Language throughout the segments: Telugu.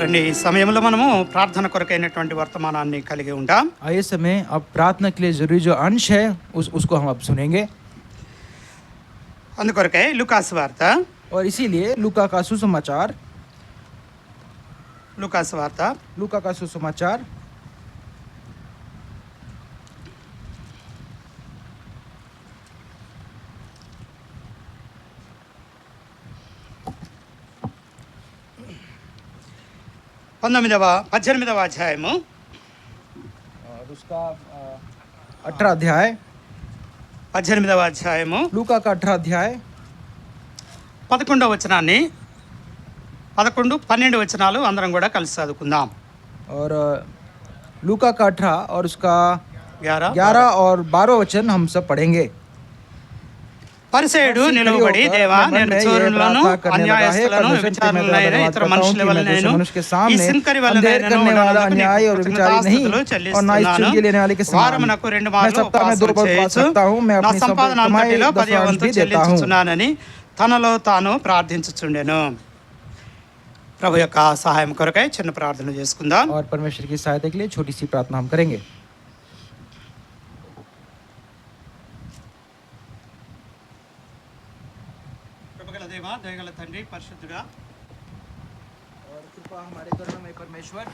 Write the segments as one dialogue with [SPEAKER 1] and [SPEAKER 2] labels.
[SPEAKER 1] రండి ఈ సమయంలో మనము ప్రార్థన కొరకైనటువంటి వర్తమానాన్ని కలిగి ఉంటాం.
[SPEAKER 2] आइए समय अब प्रार्थना के लिए जरूरी जो अंश है उसको हम अब सुनेंगे.
[SPEAKER 1] అందుకొరకై లూకాసు వార్త
[SPEAKER 2] और इसीलिए लूका का सुसमाचार
[SPEAKER 1] లూకాసు వార్త 18వ అధ్యాయము
[SPEAKER 2] और उसका 18 अध्याय
[SPEAKER 1] 18వ అధ్యాయము
[SPEAKER 2] लूका का 18 अध्याय
[SPEAKER 1] 11వ వచనాన్ని 11, 12 వచనాలు అందరం కూడా కలిసి చదువుకుందాం.
[SPEAKER 2] और लूका का 18 और उसका
[SPEAKER 1] 11
[SPEAKER 2] और 12 वचन हम सब पढ़ेंगे.
[SPEAKER 1] పరిసయ్యుడు నిలవబడి, దేవా, నేను చోరులను, అన్యాయస్తులను, వ్యభిచారులనైన ఇతర మనుషుల వలనైను ఈ సింకరి వలనైనను కృతజ్ఞతాస్తుతులు చెల్లిస్తున్నాను. వారమునకు 2 మార్లు ఉపవాసము చేయొచ్చు, నా సంపాదన అంతటిలో 10వ వంతు చెల్లించుచున్నానని తనలో తాను ప్రార్థించుచుండెను. ప్రభు యొక్క సహాయం కొరకై చిన్న ప్రార్థన చేసుకుందాం.
[SPEAKER 2] और परमेश्वर की सहायता के लिए छोटी सी प्रार्थना हम करेंगे.
[SPEAKER 1] కృపగల దేవా, దయగల తండ్రి, పరిశుద్ధుడా,
[SPEAKER 2] और कृपा हमारे करुणामय परमेश्वर,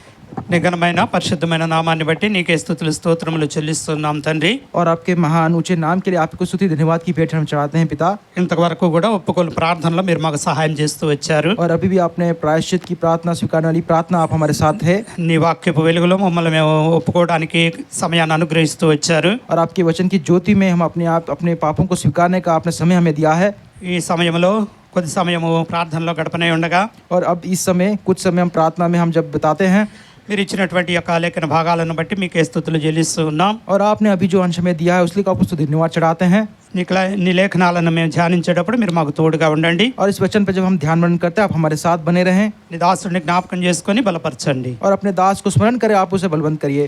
[SPEAKER 1] నీ ఘనమైన పరిశుద్ధమైన నామాన్ని బట్టి నీకే స్తుతులు స్తోత్రములు చెల్లిస్తున్నాం తండ్రి.
[SPEAKER 2] और आपके महान ऊंचे नाम के लिए आपको स्तुति धन्यवाद की भेंट हम चढ़ाते हैं पिता.
[SPEAKER 1] ఇంతవరకు కూడా ఒప్పుకోలు ప్రార్థనలో మీరు మాకు సహాయం చేస్తూ వచ్చారు.
[SPEAKER 2] और अभी भी आपने प्रायश्चित की प्रार्थना स्वीकारने वाली प्रार्थना आप हमारे साथ है.
[SPEAKER 1] నీ వాక్యపు వెలుగులో మమ్మల్ని మేము ఒప్పుకోవడానికి సమయాన్ని అనుగ్రహిస్తూ వచ్చారు.
[SPEAKER 2] और आपके वचन की ज्योति में हम अपने पापों को स्वीकारने का आपने समय हमें दिया है.
[SPEAKER 1] ఈ సమయంలో కొద్ది సమయము ప్రార్థనలో గడపనే ఉండగా
[SPEAKER 2] और अब इस समय कुछ समय हम प्रार्थना में हम जब बिताते हैं,
[SPEAKER 1] మీరు ఇచ్చినటువంటి యొక్క లేఖన భాగాలను బట్టి మీకే స్తుతులు చెల్లిస్తూ ఉన్నాం.
[SPEAKER 2] और आपने अभी जो अंश में दिया है उसके लिए आपको धन्यवाद चढ़ाते हैं.
[SPEAKER 1] నీ లేఖనాలను మేము ధ్యానించేటప్పుడు మీరు మాకు తోడుగా ఉండండి.
[SPEAKER 2] और इस वचन पर जब हम ध्यान मनन करते हैं आप हमारे साथ बने रहें.
[SPEAKER 1] నీ దాసుడిని జ్ఞాపకం చేసుకొని బలపరచండి.
[SPEAKER 2] और अपने दास को स्मरण करें, आप उसे बलवंत करिए.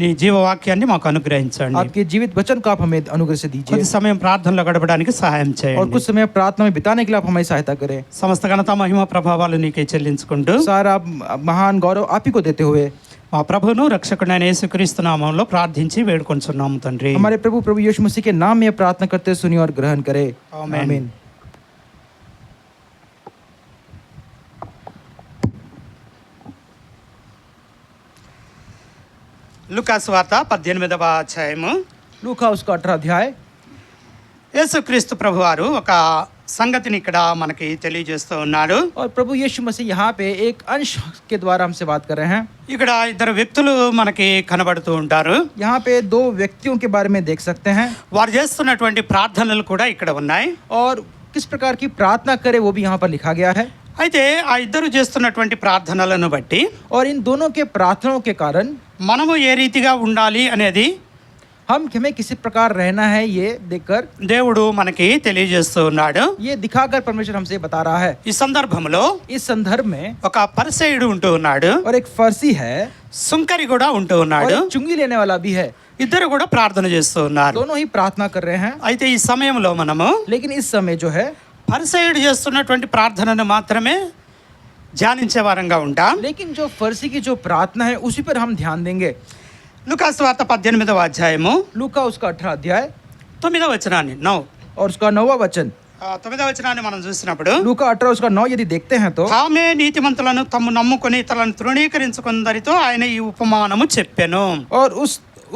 [SPEAKER 1] నీ జీవవాక్యాన్ని మాకు అనుగ్రహించండి.
[SPEAKER 2] आपके जीवित वचन को आप हमें अनुग्रह से दीजिए.
[SPEAKER 1] కొద్ది సమయం ప్రార్థనలో గడపడానికి సహాయం
[SPEAKER 2] और
[SPEAKER 1] చేయండి.
[SPEAKER 2] कुछ समय प्रार्थना में बिताने के लिए आप हमारी सहायता करें.
[SPEAKER 1] సమస్త ఘనత మహిమ ప్రభావాలు నీకే చెల్లించుకుంటూ
[SPEAKER 2] सारा महान गौरव आप ही को देते हुए
[SPEAKER 1] మా ప్రభువును రక్షకుడైన యేసుక్రీస్తు నామములో ప్రార్థించి వేడుకొంచున్నాము తండ్రి.
[SPEAKER 2] हमारे प्रभु यीशु मसीह के नाम में प्रार्थना करते सुनिए और ग्रहण करें.
[SPEAKER 1] आमीन. లూకాసు వార్త 18వ అధ్యాయము.
[SPEAKER 2] लूका उसका 18 अध्याय.
[SPEAKER 1] యేసుక్రీస్తు ప్రభువారు ఒక సంగతిని ఇక్కడ మనకి తెలియజేస్తూ ఉన్నాడు.
[SPEAKER 2] और प्रभु यीशु मसीह यहाँ पे एक अंश के द्वारा हमसे बात कर रहे हैं.
[SPEAKER 1] ఇక్కడ ఇద్దరు వ్యక్తులు మనకి కనబడుతూ ఉంటారు.
[SPEAKER 2] यहाँ पे 2 व्यक्तियों के बारे में देख सकते हैं.
[SPEAKER 1] వారు చేస్తున్నటువంటి ప్రార్థనలు కూడా ఇక్కడ ఉన్నాయి.
[SPEAKER 2] और किस प्रकार की प्रार्थना करे वो भी यहाँ पर लिखा गया है.
[SPEAKER 1] అయితే ఆ ఇద్దరు చేస్తున్నటువంటి ప్రార్థనలను బట్టి
[SPEAKER 2] और इन दोनों के प्रार्थनाओं के कारण
[SPEAKER 1] మనము ఏ రీతిగా ఉండాలి అనేది
[SPEAKER 2] हमें किसी प्रकार रहना है ये देखकर
[SPEAKER 1] దేవుడు మనకి తెలియజేస్తూ ఉన్నాడు.
[SPEAKER 2] ये दिखाकर परमेश्वर हमसे बता रहा है.
[SPEAKER 1] ఈ సందర్భంలో
[SPEAKER 2] इस संदर्भ में
[SPEAKER 1] ఒక పరిసయ్యుడు ఉంటూ ఉన్నాడు,
[SPEAKER 2] और एक फर्सी है,
[SPEAKER 1] సుంకరి కూడా ఉంటూ
[SPEAKER 2] और
[SPEAKER 1] ఉన్నాడు.
[SPEAKER 2] एक चुंगी लेने वाला भी है.
[SPEAKER 1] ఇద్దరు కూడా ప్రార్థన చేస్తూ ఉన్నారు.
[SPEAKER 2] दोनों ही प्रार्थना कर रहे हैं.
[SPEAKER 1] అయితే ఈ సమయంలో మనము
[SPEAKER 2] लेकिन इस समय जो है
[SPEAKER 1] పరిసయ్యుడు చేస్తున్నటువంటి ప్రార్థనను మాత్రమే ధ్యానించే వారంగా ఉంటాం.
[SPEAKER 2] लेकिन जो फर्सी की जो प्रार्थना है उसी पर हम ध्यान देंगे.
[SPEAKER 1] లూకాసు వార్త 18వ అధ్యాయము
[SPEAKER 2] लूका उसका 18 अध्याय
[SPEAKER 1] 9వ వచనాన్ని 9
[SPEAKER 2] और उसका 9वां वचन.
[SPEAKER 1] 9వ వచనాన్ని మనం చూసినప్పుడు
[SPEAKER 2] लूका 18 उसका 9 यदि देखते हैं तो
[SPEAKER 1] తామే నీతిమంతులను తమ్ము నమ్ముకొని తలను తృణీకరించుకుందరితో ఆయన ఈ ఉపమానము చెప్పెను.
[SPEAKER 2] और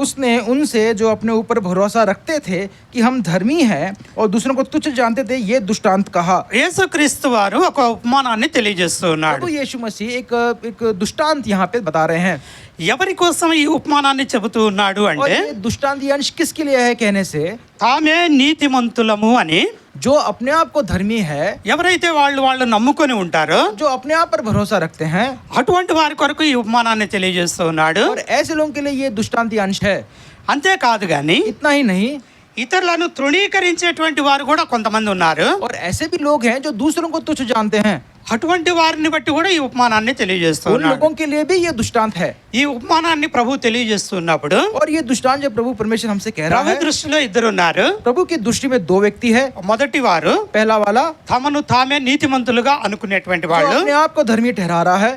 [SPEAKER 2] उसने उनसे जो अपने ऊपर भरोसा रखते थे कि हम धर्मी हैं और दूसरों को तुच्छ जानते थे, ये दुष्टांत कहा.
[SPEAKER 1] యేసుక్రీస్తు వారు ఒక ఉపమానాన్ని తెలియజేస్తూ ఉన్నాడు.
[SPEAKER 2] प्रभु यीशु मसीह एक दुष्टांत यहाँ पे बता रहे हैं.
[SPEAKER 1] ఎవరి కోసం ఈ ఉపమానాన్ని చెబుతూ ఉన్నాడు
[SPEAKER 2] और
[SPEAKER 1] అంటే
[SPEAKER 2] ये दुष्टांत ये अंश किसके लिए है कहने से,
[SPEAKER 1] తామే నీతిమంతులము అని
[SPEAKER 2] जो अपने आप को धर्मी है,
[SPEAKER 1] ఎవరైతే వాళ్ళు నమ్ముకొని ఉంటారో
[SPEAKER 2] जो अपने आप पर भरोसा रखते हैं,
[SPEAKER 1] అటువంటి వారి కొరకు ఈ ఉపమానాన్ని తెలియజేస్తూ ఉన్నాడు.
[SPEAKER 2] और ऐसे लोगों के लिए ये दुष्टांत अंश है.
[SPEAKER 1] అంతేకాదు గాని
[SPEAKER 2] इतना ही नहीं,
[SPEAKER 1] ఇతరులను తృణీకరించేటువంటి వారు కూడా కొంతమంది ఉన్నారు.
[SPEAKER 2] और ऐसे भी लोग हैं जो दूसरों को तुच्छ जानते हैं.
[SPEAKER 1] అటువంటి వారిని బట్టి కూడా ఈ ఉపమానాన్ని
[SPEAKER 2] उन
[SPEAKER 1] తెలియజేస్తున్నాడు.
[SPEAKER 2] लोगों के लिए भी ये दुष्टांत है.
[SPEAKER 1] ఈ ఉపమానాన్ని ప్రభు తెలియజేస్తున్నప్పుడు
[SPEAKER 2] और ये दुष्टांत जो प्रभु परमेश्वर हमसे कह रहा
[SPEAKER 1] ప్రభు
[SPEAKER 2] है,
[SPEAKER 1] దృష్టిలో ఇద్దరు ఉన్నారు.
[SPEAKER 2] प्रभु की दृष्टि में 2 व्यक्ति है.
[SPEAKER 1] మొదటి వారు
[SPEAKER 2] पहला वाला
[SPEAKER 1] తమను తామే నీతిమంతులుగా అనుకునేటువంటి
[SPEAKER 2] जो
[SPEAKER 1] వాళ్ళు,
[SPEAKER 2] अपने आप को धर्मी ठहरा रहा है.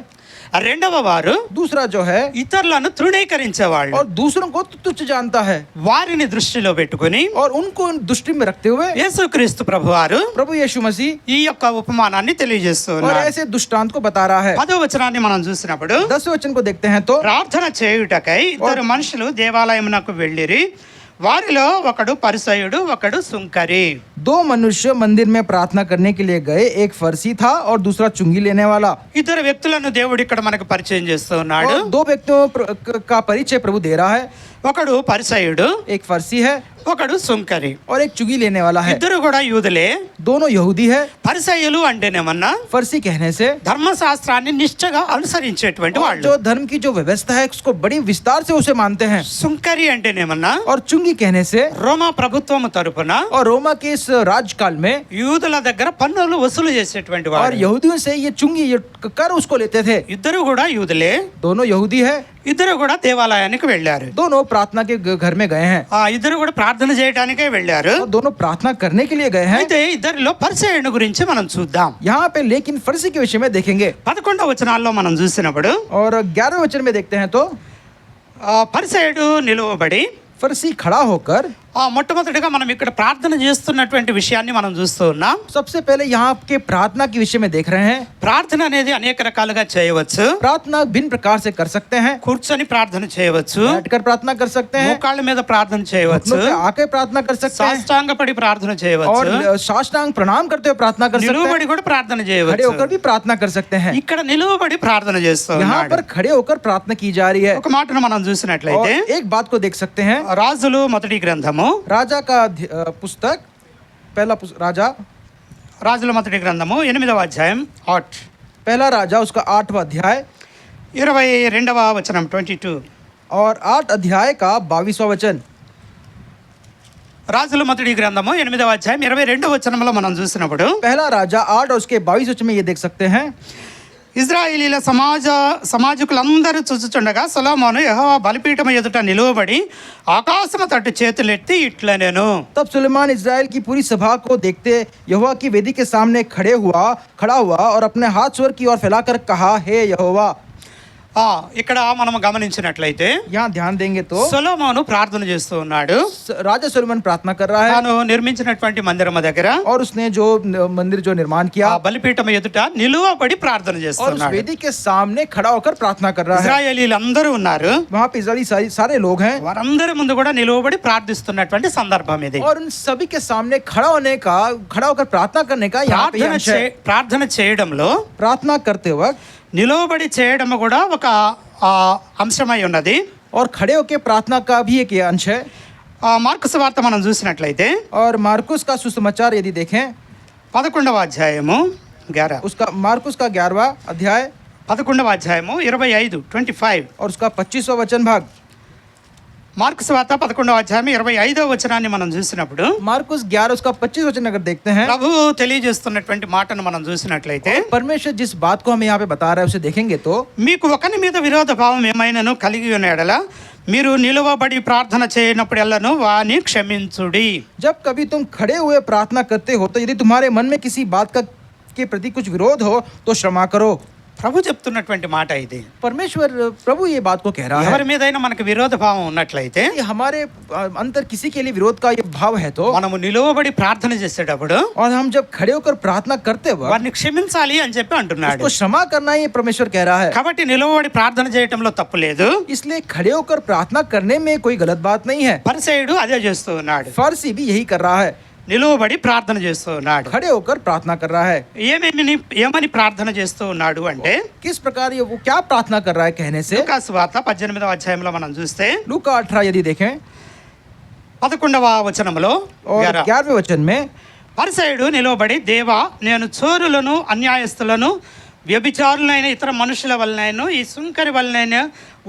[SPEAKER 1] రెండవ వారు
[SPEAKER 2] दूसरा जो है
[SPEAKER 1] ఇతరులను తృణీకరించేవాళ్ళు
[SPEAKER 2] और दूसरों को तुच्छ जानता है
[SPEAKER 1] వారిని దృష్టిలో పెట్టుకొని
[SPEAKER 2] और उनको दृष्टि में रखते हुए
[SPEAKER 1] యేసుక్రీస్తు ప్రభువారు
[SPEAKER 2] प्रभु यीशु मसीह
[SPEAKER 1] ఈ యొక్క ఉపమానాన్ని
[SPEAKER 2] और
[SPEAKER 1] తెలియజేస్తున్నారు.
[SPEAKER 2] ऐसे दृष्टांत को बता रहा है।
[SPEAKER 1] 10వ వచనాన్ని మనం చూసినప్పుడు
[SPEAKER 2] 10वें वचन को देखते हैं तो
[SPEAKER 1] ప్రార్థన చేయుటకై ఇద్దరు మనుషులు దేవాలయమునకు వెళ్ళిరి. వారిలో ఒకడు పరిసయుడు ఒకడు సుంకరి.
[SPEAKER 2] 2 मनुष्य मंदिर में प्रार्थना करने के लिए गए, एक फरसी था और दूसरा चुंगी लेने वाला।
[SPEAKER 1] ఇద్దరు వ్యక్తులను దేవుడు ఇక్కడ మనకు పరిచయం చేస్తూ ఉన్నాడు.
[SPEAKER 2] और 2 व्यक्तियों का परिचय प्रभु दे रहा है।
[SPEAKER 1] ఒకడు పరిసయుడు,
[SPEAKER 2] एक फरसी है
[SPEAKER 1] ఒకడు సుంకరి.
[SPEAKER 2] और एक चुंगी लेने वाला है।
[SPEAKER 1] ఇద్దరు కూడా యూదులే.
[SPEAKER 2] दोनों यहूदी है।
[SPEAKER 1] పరిసయులు అంటేనేమన్నా
[SPEAKER 2] फरसी कहने से
[SPEAKER 1] ధర్మశాస్త్రాన్ని నిష్ఠగా అనుసరించేటువంటి
[SPEAKER 2] और
[SPEAKER 1] వాళ్ళు.
[SPEAKER 2] जो धर्म की जो व्यवस्था है उसको बड़ी विस्तार से उसे मानते हैं।
[SPEAKER 1] సుంకరి అంటేనేమన్నా
[SPEAKER 2] और चुंगी कहने से
[SPEAKER 1] రోమా ప్రభుత్వం తరపున
[SPEAKER 2] और रोमा के इस राजकाल में
[SPEAKER 1] యూదుల దగ్గర పన్నులు వసూలు చేసేటువంటి
[SPEAKER 2] और
[SPEAKER 1] వాళ్ళు.
[SPEAKER 2] यहूदियों से ये चुंगी ये कर उसको लेते थे।
[SPEAKER 1] ఇద్దరు కూడా యూదులే.
[SPEAKER 2] दोनों यहूदी है।
[SPEAKER 1] ఇద్దరు కూడా దేవాలయానికి వెళ్ళారు.
[SPEAKER 2] दोनों प्रार्थना के घर में गए हैं
[SPEAKER 1] ఆ ఇద్దరు కూడా ప్రార్థన చేయడానికే వెళ్ళారు.
[SPEAKER 2] और दोनों प्रार्थना करने के लिए गए हैं।
[SPEAKER 1] అయితే ఇద్దరిలో పరిసయుని గురించి మనం చూద్దాం.
[SPEAKER 2] यहाँ पे लेकिन फरसी के विषय में देखेंगे
[SPEAKER 1] 11వ వచనాల్లో మనం చూసినప్పుడు
[SPEAKER 2] और 11वें वचन में देखते हैं तो
[SPEAKER 1] పరిసయుడు నిలువబడి
[SPEAKER 2] फरसी खड़ा होकर
[SPEAKER 1] మొట్టమొదటిగా మనం ఇక్కడ ప్రార్థన చేస్తున్నటువంటి విషయాన్ని మనం చూస్తూ ఉన్నాం.
[SPEAKER 2] सबसे पहले यहाँ के प्रार्थना के विषय में देख रहे हैं।
[SPEAKER 1] ప్రార్థన అనేది అనేక రకాలుగా చేయవచ్చు.
[SPEAKER 2] प्रार्थना भिन्न प्रकार से कर सकते हैं।
[SPEAKER 1] కూర్చొని ప్రార్థన చేయవచ్చు,
[SPEAKER 2] बैठकर प्रार्थना कर सकते हैं,
[SPEAKER 1] మోకాళ్ళ మీద ప్రార్థన చేయవచ్చు,
[SPEAKER 2] घुटनों पे आके प्रार्थना कर सकते हैं
[SPEAKER 1] సాష్టాంగపడి ప్రార్థన చేయవచ్చు,
[SPEAKER 2] और साष्टांग प्रणाम करते हुए प्रार्थना कर सकते
[SPEAKER 1] నిలువబడి
[SPEAKER 2] हैं,
[SPEAKER 1] కూడా ప్రార్థన
[SPEAKER 2] खड़े
[SPEAKER 1] చేయవచ్చు.
[SPEAKER 2] होकर भी प्रार्थना कर सकते हैं।
[SPEAKER 1] ఇక్కడ నిలువబడి ప్రార్థన చేస్తూ
[SPEAKER 2] यहाँ
[SPEAKER 1] ఉన్నాడు.
[SPEAKER 2] पर खड़े होकर प्रार्थना की जा रही है।
[SPEAKER 1] ఒక మాటను మనం
[SPEAKER 2] और
[SPEAKER 1] చూసినట్లయితే
[SPEAKER 2] एक बात को देख सकते हैं,
[SPEAKER 1] రాజులు మొదటి గ్రంథము
[SPEAKER 2] राजा का पुस्तक पहला राजा
[SPEAKER 1] రాజుల మొదటి గ్రంథము 8వ అధ్యాయం 8
[SPEAKER 2] पहला राजा उसका 8वां अध्याय
[SPEAKER 1] 22వ వచనం 22.
[SPEAKER 2] और 8 अध्याय का 22वां वचन।
[SPEAKER 1] రాజుల మొదటి గ్రంథము 8వ అధ్యాయం 22వ వచనంలో మనం చూసినప్పుడు
[SPEAKER 2] पहला राजा 8 और उसके 22 वचन में ये देख सकते हैं,
[SPEAKER 1] ఇజ్రాయేలీల సమాజకులందరూ చూచుచుండగా సొలొమోను యెహోవా బలిపీఠం ఎదుట నిలువబడి ఆకాశము తట్టు చేతులెత్తి ఇట్లనెను.
[SPEAKER 2] तब सुलेमान इज़राइल की पूरी सभा को देखते यहोवा की वेदी के सामने खड़ा हुआ और अपने हाथ स्वर की ओर फैलाकर कहा, हे यहोवा।
[SPEAKER 1] ఇక్కడ మనం గమనించినట్లయితే
[SPEAKER 2] यहाँ ध्यान देंगे तो
[SPEAKER 1] సొలొమోను ప్రార్థన చేస్తూ ఉన్నాడు.
[SPEAKER 2] राजा सुलेमान प्रार्थना कर रहा है
[SPEAKER 1] తాను నిర్మించినటువంటి మందిరము దగ్గర
[SPEAKER 2] और उसने जो मंदिर जो निर्माण किया
[SPEAKER 1] ఆ బలిపీఠం ఎదుట నిలువబడి ప్రార్థన
[SPEAKER 2] और उस
[SPEAKER 1] చేస్తున్నాడు.
[SPEAKER 2] वेदी के सामने खड़ा होकर प्रार्थना कर रहा है।
[SPEAKER 1] ఇజ్రాయేలీలందరూ ఉన్నారు.
[SPEAKER 2] वहाँ पे इज़राइली सारे लोग हैं
[SPEAKER 1] వారందరి ముందు కూడా నిలువబడి ప్రార్థిస్తున్నటువంటి సందర్భం ఇది.
[SPEAKER 2] और उन सभी के सामने खड़ा होकर प्रार्थना करने का यहाँ पे अंश है।
[SPEAKER 1] ప్రార్థన చేయడంలో
[SPEAKER 2] प्रार्थना करते वक्त
[SPEAKER 1] నిలువబడి చేయడం కూడా ఒక అంశమై ఉన్నది.
[SPEAKER 2] और खड़े होकर प्रार्थना का भी एक अंश है।
[SPEAKER 1] మార్కు సువార్త మనం చూసినట్లయితే
[SPEAKER 2] और मार्कुस का सुसमाचार यदि देखें
[SPEAKER 1] 11వ అధ్యాయము 11
[SPEAKER 2] उसका मार्कुस का 11वां अध्याय
[SPEAKER 1] 11వ అధ్యాయము 25
[SPEAKER 2] और उसका 25वां वचन भाग।
[SPEAKER 1] మార్కు సువార్త 11వ అధ్యాయం 25వ వచనాన్ని మనం చూసినప్పుడు
[SPEAKER 2] मार्कुस 11 उसका 25 वचन अगर देखते हैं,
[SPEAKER 1] ప్రభు తెలియజేస్తున్నటువంటి మాటను మనం చూసినట్లయితే
[SPEAKER 2] परमेश्वर जिस बात को हमें यहाँ पे बता रहा है उसे देखेंगे तो
[SPEAKER 1] మీకు ఒకని మీద విరోధ భావం ఏమైనాను కలిగి ఉన్న ఎడల మీరు నిలువబడి ప్రార్థన చేయనప్పుడెల్లను వాని క్షమించుడి.
[SPEAKER 2] जब कभी तुम खड़े हुए प्रार्थना करते हो तो यदि तुम्हारे मन में किसी बात के प्रति कुछ विरोध हो तो क्षमा करो।
[SPEAKER 1] ప్రభు చెప్తున్నటువంటి మాట ఇది.
[SPEAKER 2] परमेश्वर प्रभु ये बात को कह रहा है।
[SPEAKER 1] ఎవరి మీదైనా మనకు విరోధ భావం ఉన్నట్లయితే
[SPEAKER 2] यदि हमारे अंदर किसी के लिए विरोध का ये भाव है तो
[SPEAKER 1] మనము నిలువబడి ప్రార్థన చేసేటప్పుడు
[SPEAKER 2] और हम जब खड़े होकर प्रार्थना करते वक्त
[SPEAKER 1] వారిని క్షమించాలి అని చెప్పి అంటున్నాడు.
[SPEAKER 2] उसको क्षमा करना ये परमेश्वर कह रहा है।
[SPEAKER 1] కాబట్టి నిలువబడి ప్రార్థన చేయటంలో తప్పు లేదు.
[SPEAKER 2] इसलिए खड़े होकर प्रार्थना करने में कोई गलत बात नहीं है।
[SPEAKER 1] పరిసయుడు అదే చేస్తూ ఉన్నాడు.
[SPEAKER 2] फरसी भी यही कर रहा है,
[SPEAKER 1] నిలువబడి ప్రార్థన చేస్తూ ఉన్నాడు.
[SPEAKER 2] खड़े होकर प्रार्थना कर रहा है।
[SPEAKER 1] ఏమని ప్రార్థన చేస్తూ ఉన్నాడు అంటే
[SPEAKER 2] किस प्रकार ये वो क्या प्रार्थना कर रहा है कहने से,
[SPEAKER 1] లూకా సువార్త 18వ అధ్యాయంలో మనం చూస్తే
[SPEAKER 2] लूका 18 यदि देखें
[SPEAKER 1] 11వ వచనంలో
[SPEAKER 2] और 11वें वचन में
[SPEAKER 1] పరిసయుడు నిలవబడి, దేవా, నేను చోరులను అన్యాయస్తులను వ్యభిచారులైన ఇతర మనుషుల వలనైనా ఈ సుంకరి వలనైనా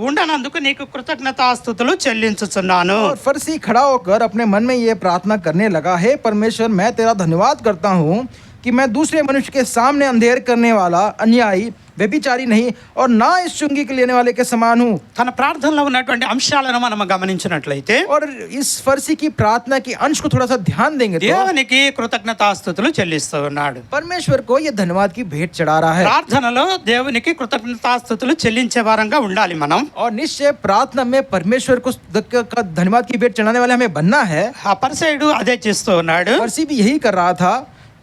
[SPEAKER 1] ఉండనందుకు నీకు కృతజ్ఞతాస్తుతులు చెల్లించుచున్నాను.
[SPEAKER 2] और फरसी खड़ा होकर अपने मन में ये प्रार्थना करने लगा, हे परमेश्वर, मैं तेरा धन्यवाद करता हूँ कि मैं दूसरे मनुष्य के सामने अंधेर करने वाला, अन्यायी व्यभिचारी नहीं और ना इस चुंगी के लेने वाले के समान हूँ।
[SPEAKER 1] తన ప్రార్థనలో ఉన్నటువంటి అంశాలను మనం గమనించినట్లయితే
[SPEAKER 2] और इस फर्सी की प्रार्थना के अंश को थोड़ा सा ध्यान देंगे तो
[SPEAKER 1] దేవునికి కృతజ్ఞతాస్తుతులు చెల్లిస్తూ ఉన్నాడు.
[SPEAKER 2] परमेश्वर को ये धन्यवाद की भेंट चढ़ा रहा है।
[SPEAKER 1] ప్రార్థనలో దేవునికి కృతజ్ఞతాస్తుతులు చెల్లించే వారంగా ఉండాలి మనం.
[SPEAKER 2] और निश्चय प्रार्थना में परमेश्वर को का धन्यवाद की भेंट चढ़ाने वाले हमें बनना है।
[SPEAKER 1] ఆ పరిసయ్యుడు అదే చేస్తూ ఉన్నాడు.
[SPEAKER 2] फर्सी भी यही कर रहा था।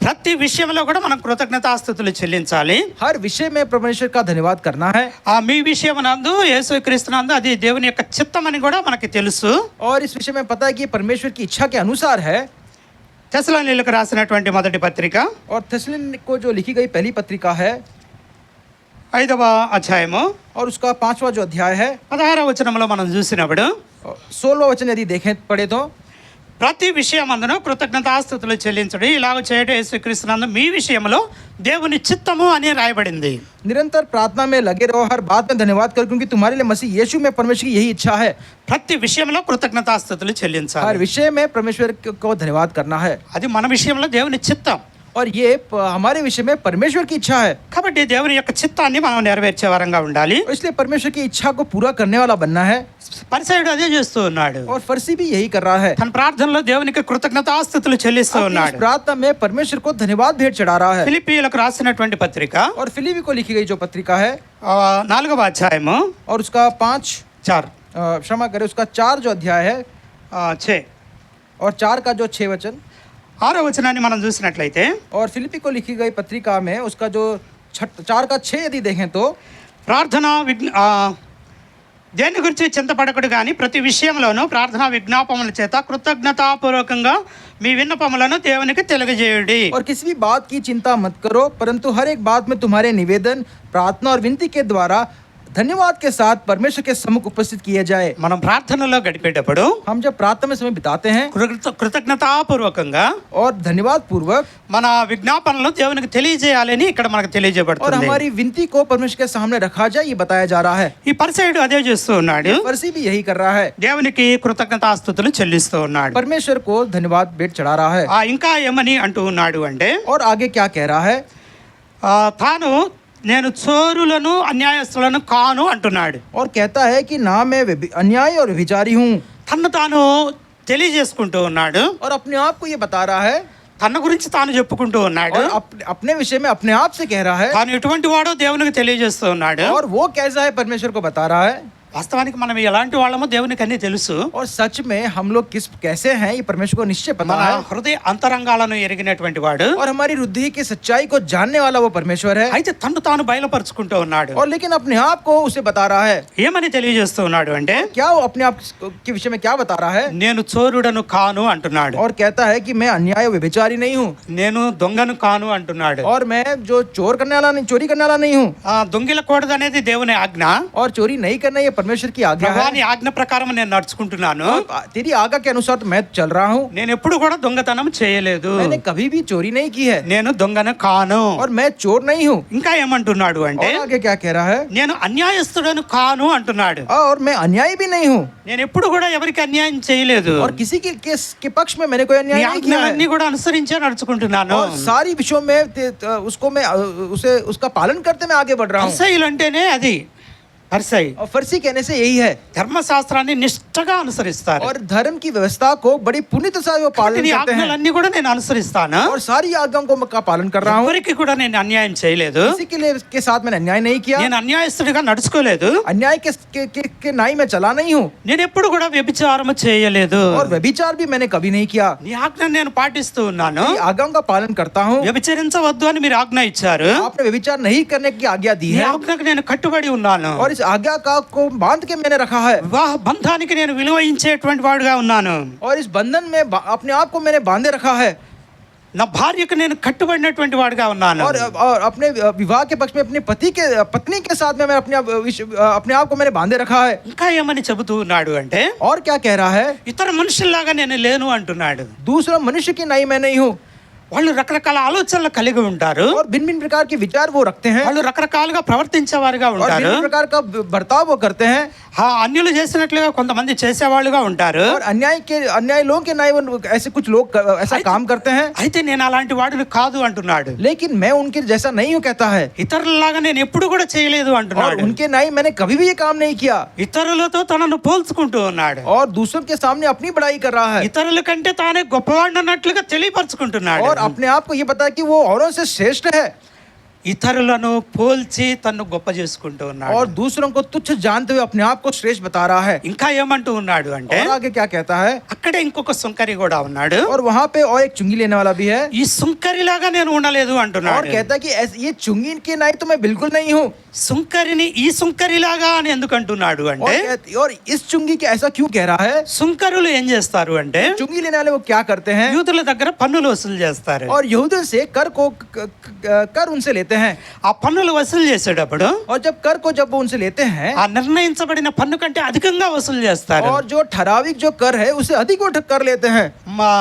[SPEAKER 1] ప్రతి విషయంలో కూడా మనం కృతజ్ఞతాస్తుతులు చెల్లించాలి.
[SPEAKER 2] हर विषय में परमेश्वर का धन्यवाद करना है।
[SPEAKER 1] మీ విషయమునందు యేసుక్రీస్తునందు అది దేవుని యొక్క చిత్తం అని కూడా మనకి తెలుసు.
[SPEAKER 2] और इस विषय में पता है कि परमेश्वर की इच्छा के अनुसार है।
[SPEAKER 1] తెస్సలోనికీయులకు రాసినటువంటి మొదటి పత్రిక
[SPEAKER 2] और थेसलोनिक को जो लिखी गई पहली पत्रिका है
[SPEAKER 1] 5వ అధ్యాయము
[SPEAKER 2] और उसका 5वां जो अध्याय है
[SPEAKER 1] 16వ వచనంలో మనం చూసినప్పుడు
[SPEAKER 2] 16वां वचन यदि देखें पढ़े तो
[SPEAKER 1] ప్రతి విషయమందును కృతజ్ఞతాస్తుతులు చెల్లించుడి, ఇలాగ చేయడం యేసుక్రీస్తునందు మీ విషయంలో దేవుని చిత్తము అని రాయబడింది.
[SPEAKER 2] निरंतर प्रार्थना में लगे रहो, हर बात में धन्यवाद करो क्योंकि तुम्हारे लिए मसीह यीशु में परमेश्वर की यही इच्छा है।
[SPEAKER 1] ప్రతి విషయంలో కృతజ్ఞతాస్తుతులు
[SPEAKER 2] हर
[SPEAKER 1] చెల్లించాలి.
[SPEAKER 2] विषय में परमेश्वर को धन्यवाद करना है
[SPEAKER 1] అది మన విషయంలో దేవుని చిత్తం.
[SPEAKER 2] और ये हमारे विषय में परमेश्वर की इच्छा है।
[SPEAKER 1] కాబట్టి దేవుని యొక్క చిత్తాన్ని మనం నెరవేర్చే వారంగా ఉండాలి.
[SPEAKER 2] इसलिए परमेश्वर की इच्छा को पूरा करने वाला बनना है।
[SPEAKER 1] పరిసయ్యుడు అదే చేస్తూ ఉన్నాడు.
[SPEAKER 2] और फर्सी भी यही कर रहा है।
[SPEAKER 1] తన ప్రార్థనలో దేవునికి కృతజ్ఞతాస్తుతులు చెల్లిస్తూ
[SPEAKER 2] अपनी इस
[SPEAKER 1] ఉన్నాడు.
[SPEAKER 2] प्रार्थना में परमेश्वर को धन्यवाद भेंट चढ़ा रहा है।
[SPEAKER 1] ఫిలిప్పీయులకు రాసినటువంటి పత్రిక
[SPEAKER 2] और फिलिप्पी को लिखी गई जो पत्रिका है
[SPEAKER 1] 4వ అధ్యాయము
[SPEAKER 2] और उसका 5
[SPEAKER 1] 4
[SPEAKER 2] क्षमा करें उसका 4 जो अध्याय है
[SPEAKER 1] 6
[SPEAKER 2] और 4 का जो 6 वचन
[SPEAKER 1] 6వ వచనాన్ని మనం చూసినట్లయితే
[SPEAKER 2] और फिलिप्पी को लिखी गई पत्रिका में उसका जो 4 का 6 यदि देखें तो
[SPEAKER 1] ప్రార్థన దేని గురించి చింతపడకుడు కానీ ప్రతి విషయంలోనూ ప్రార్థనా విజ్ఞాపముల చేత కృతజ్ఞతాపూర్వకంగా మీ విన్నపములను దేవునికి తెలియజేయుడి.
[SPEAKER 2] और किसी भी बात की चिंता मत करो परंतु हर एक बात में तुम्हारे निवेदन प्रार्थना और विनती के द्वारा धन्यवाद के साथ परमेश्वर के सम्मुख उपस्थित किए जाए।
[SPEAKER 1] మనం ప్రార్థనలో గడిపేటప్పుడు
[SPEAKER 2] हम जब प्रार्थना में समय बिताते हैं
[SPEAKER 1] కృతజ్ఞతాపూర్వకంగా
[SPEAKER 2] और धन्यवाद पूर्वक
[SPEAKER 1] మన విజ్ఞాపనలు దేవునికి తెలియజేయాలని ఇక్కడ మనకు
[SPEAKER 2] और
[SPEAKER 1] తెలియజేయబడుతుంది.
[SPEAKER 2] हमारी विनती को परमेश्वर के सामने रखा जाए ये बताया जा रहा है।
[SPEAKER 1] ఈ పరిసయ్యుడు అదే చేస్తూ ఉన్నాడు.
[SPEAKER 2] फर्सी भी यही कर रहा है।
[SPEAKER 1] దేవునికి కృతజ్ఞతాస్తుతులు చెల్లిస్తూ ఉన్నాడు.
[SPEAKER 2] परमेश्वर को धन्यवाद भेंट चढ़ा रहा है।
[SPEAKER 1] ఇంకా ఏమని అంటూ ఉన్నాడు అంటే
[SPEAKER 2] और आगे क्या कह रहा है?
[SPEAKER 1] తాను నేను చోరులను అన్యాయస్తులను కాను అంటున్నాడు.
[SPEAKER 2] और कहता है कि ना मैं अन्यायी और व्यभिचारी हूँ।
[SPEAKER 1] తన్ను తాను తెలియజేసుకుంటూ ఉన్నాడు.
[SPEAKER 2] और अपने आप को ये बता रहा है
[SPEAKER 1] తన గురించి తాను చెప్పుకుంటూ ఉన్నాడు.
[SPEAKER 2] और अपने विषय में अपने आप से कह रहा है
[SPEAKER 1] తాను ఎటువంటి వాడో దేవునికి తెలియజేస్తూ ఉన్నాడు.
[SPEAKER 2] और वो कैसा है परमेश्वर को बता रहा है।
[SPEAKER 1] వాస్తవానికి మనం ఎలాంటి వాళ్ళమో దేవునికి అన్ని తెలుసు.
[SPEAKER 2] और सच में हम लोग कैसे हैं ये परमेश्वर को निश्चय पता
[SPEAKER 1] మన
[SPEAKER 2] है।
[SPEAKER 1] హృదయ అంతరంగాలను ఎరిగినటువంటి వాడు.
[SPEAKER 2] और हमारी हृदय की सच्चाई को जानने वाला वो परमेश्वर है।
[SPEAKER 1] అయితే తను తాను బయలుపరుచుకుంటూ ఉన్నాడు.
[SPEAKER 2] और लेकिन अपने आप को उसे बता रहा है।
[SPEAKER 1] ఏమని తెలియజేస్తూ ఉన్నాడు అంటే
[SPEAKER 2] क्या वो अपने आप के विषय में क्या बता रहा है?
[SPEAKER 1] నేను చోరుడను కాను అంటున్నాడు.
[SPEAKER 2] और कहता है कि मैं अन्याय और व्यभिचारी नहीं हूँ।
[SPEAKER 1] నేను దొంగను కాను అంటున్నాడు.
[SPEAKER 2] और मैं जो चोरी करने वाला नहीं हूँ।
[SPEAKER 1] దొంగిలకూడదు అనేది దేవుని ఆజ్ఞ.
[SPEAKER 2] और चोरी नहीं करना ये परमेश्वर की आज्ञा है।
[SPEAKER 1] నీ ఆజ్ఞ ప్రకారం నేను నడుచుకుంటున్నాను.
[SPEAKER 2] तेरी आज्ञा के अनुसार तो मैं चल रहा हूँ।
[SPEAKER 1] నేను ఎప్పుడు కూడా దొంగతనం చేయలేదు.
[SPEAKER 2] मैंने कभी भी चोरी नहीं की है।
[SPEAKER 1] నేను దొంగను కాను.
[SPEAKER 2] और मैं चोर नहीं हूँ।
[SPEAKER 1] ఇంకా ఏమంటున్నాడు అంటే
[SPEAKER 2] और आगे क्या कह रहा है?
[SPEAKER 1] నేను అన్యాయస్తుడను కాను అంటున్నాడు.
[SPEAKER 2] और मैं अन्यायी भी नहीं हूँ।
[SPEAKER 1] నేను ఎప్పుడు కూడా ఎవరికి అన్యాయం చేయలేదు.
[SPEAKER 2] और किसी के पक्ष में मैंने कोई अन्याय
[SPEAKER 1] నీ
[SPEAKER 2] नहीं किया है।
[SPEAKER 1] ఆజ్ఞలన్నీ కూడా అనుసరించే నడుచుకుంటున్నాను.
[SPEAKER 2] और सारी विषयों में उसको मैं उसका पालन करते मैं आगे बढ़ रहा हूँ।
[SPEAKER 1] పరిసయ్యులు అంటేనే అది పరిసయ్యి.
[SPEAKER 2] और फर्सी कहने से यही है।
[SPEAKER 1] ధర్మశాస్త్రాన్ని నిష్ఠగా అనుసరిస్తారు.
[SPEAKER 2] और धर्म की व्यवस्था को बड़ी पुण्यता से वो पालन
[SPEAKER 1] నీ
[SPEAKER 2] करते हैं।
[SPEAKER 1] ఆజ్ఞలన్నీ కూడా నేను అనుసరిస్తాను.
[SPEAKER 2] और सारी आज्ञाओं को मैं का पालन कर रहा हूँ।
[SPEAKER 1] ఎవరికి కూడా నేను అన్యాయం చేయలేదు.
[SPEAKER 2] किसी के साथ मैंने अन्याय नहीं किया।
[SPEAKER 1] నేను అన్యాయస్తుడిగా నడుచుకోలేదు.
[SPEAKER 2] अन्याय के नाई में चला नहीं हूँ।
[SPEAKER 1] నేను ఎప్పుడు కూడా వ్యభిచారం చేయలేదు.
[SPEAKER 2] और व्यभिचार भी मैंने कभी नहीं किया।
[SPEAKER 1] నీ ఆజ్ఞను నేను పాటిస్తూ ఉన్నాను.
[SPEAKER 2] आज्ञाओं का पालन करता हूँ।
[SPEAKER 1] వ్యభిచరించవద్దు అని మీరు ఆజ్ఞ ఇచ్చారు.
[SPEAKER 2] आपने व्यभिचार नहीं करने की आज्ञा दी
[SPEAKER 1] ఈ
[SPEAKER 2] है।
[SPEAKER 1] ఆజ్ఞకు నేను కట్టుబడి ఉన్నాను.
[SPEAKER 2] और इस आज्ञा को बांध के मैंने रखा है।
[SPEAKER 1] వివాహ బంధానికి నేను విలువయించేటువంటి వాడుగా ఉన్నాను.
[SPEAKER 2] और इस बंधन में अपने आप को मैंने बांधे रखा है।
[SPEAKER 1] నా భార్యకు నేను కట్టుబడినటువంటి వాడుగా ఉన్నాను.
[SPEAKER 2] और अपने विवाह के पक्ष में अपने पत्नी के साथ में मैं अपने आप को मैंने बांधे रखा है।
[SPEAKER 1] ఇంకా ఏమని చెబుతూ ఉన్నాడు అంటే
[SPEAKER 2] और क्या कह रहा है?
[SPEAKER 1] ఇతర మనుషుల్లాగా నేను లేను అంటున్నాడు.
[SPEAKER 2] दूसरा मनुष्य की नाई मैं नहीं हूँ।
[SPEAKER 1] వాళ్ళు రకరకాల ఆలోచనలు కలిగి ఉంటారు,
[SPEAKER 2] और भिन्न भिन्न प्रकार के विचार वो रखते हैं,
[SPEAKER 1] వాళ్ళు రకరకాలుగా ప్రవర్తించేవారుగా
[SPEAKER 2] और
[SPEAKER 1] ఉంటారు.
[SPEAKER 2] भिन्न प्रकार का बर्ताव वो करते हैं,
[SPEAKER 1] అన్యులు చేసినట్లుగా కొంతమంది చేసేవాళ్ళుగా ఉంటారు.
[SPEAKER 2] और अन्याय लोगों के नाई ऐसे कुछ लोग ऐसा काम करते हैं.
[SPEAKER 1] అయితే నేను అలాంటి వాడిని కాదు అంటున్నాడు.
[SPEAKER 2] लेकिन मैं उनके जैसा नहीं हूँ कहता है,
[SPEAKER 1] ఇతరులలాగా నేను ఎప్పుడు కూడా చేయలేదు
[SPEAKER 2] और
[SPEAKER 1] అంటున్నాడు.
[SPEAKER 2] उनके नाई मैंने कभी भी ये काम नहीं किया,
[SPEAKER 1] ఇతరులతో తనను పోల్చుకుంటూ ఉన్నాడు.
[SPEAKER 2] और दूसरों के सामने अपनी बड़ाई कर रहा है,
[SPEAKER 1] ఇతరుల కంటే తానే గొప్పవాడు అన్నట్లుగా తెలియపరుచుకుంటున్నాడు.
[SPEAKER 2] और अपने आप को ये पता है कि वो औरों से श्रेष्ठ है,
[SPEAKER 1] ఇతరులను పోల్చి తన్ను గొప్ప చేసుకుంటూ ఉన్నాడు.
[SPEAKER 2] और दूसरों को तुच्छ जानते हुए अपने आप को श्रेष्ठ बता रहा है.
[SPEAKER 1] ఇంకా ఏమంటూ ఉన్నాడు అంటే,
[SPEAKER 2] और आगे क्या कहता है,
[SPEAKER 1] అక్కడే ఇంకొక సుంకరి కూడా ఉన్నాడు.
[SPEAKER 2] और वहां पे और एक चुंगी लेने वाला भी है,
[SPEAKER 1] ఈ సుంకరిలాగా నేను ఉండలేదు
[SPEAKER 2] और
[SPEAKER 1] అంటున్నాడు.
[SPEAKER 2] कहता है कि ये चुंगी के नाई तो मैं बिल्कुल नहीं हूँ.
[SPEAKER 1] సుంకరిని ఈ సుంకరిలాగా అని ఎందుకు అంటున్నాడు అంటే,
[SPEAKER 2] और इस चुंगी के ऐसा क्यों कह रहा है,
[SPEAKER 1] సుంకరులు ఏం చేస్తారు అంటే,
[SPEAKER 2] चुंगी लेने वाले वो क्या करते हैं,
[SPEAKER 1] యూదుల దగ్గర పన్నులు వసూలు చేస్తారు.
[SPEAKER 2] और यहूदियों से कर उनसे लेते हैं,
[SPEAKER 1] ఆ పన్నులు వసూలు చేసేటప్పుడు
[SPEAKER 2] और जब वो उनसे लेते हैं,
[SPEAKER 1] ఆ నిర్ణయించబడిన పన్ను కంటే అధికంగా వసూలు చేస్తారు.
[SPEAKER 2] और जो ठराविक जो कर है उसे अधिक वो कर लेते हैं.
[SPEAKER 1] మా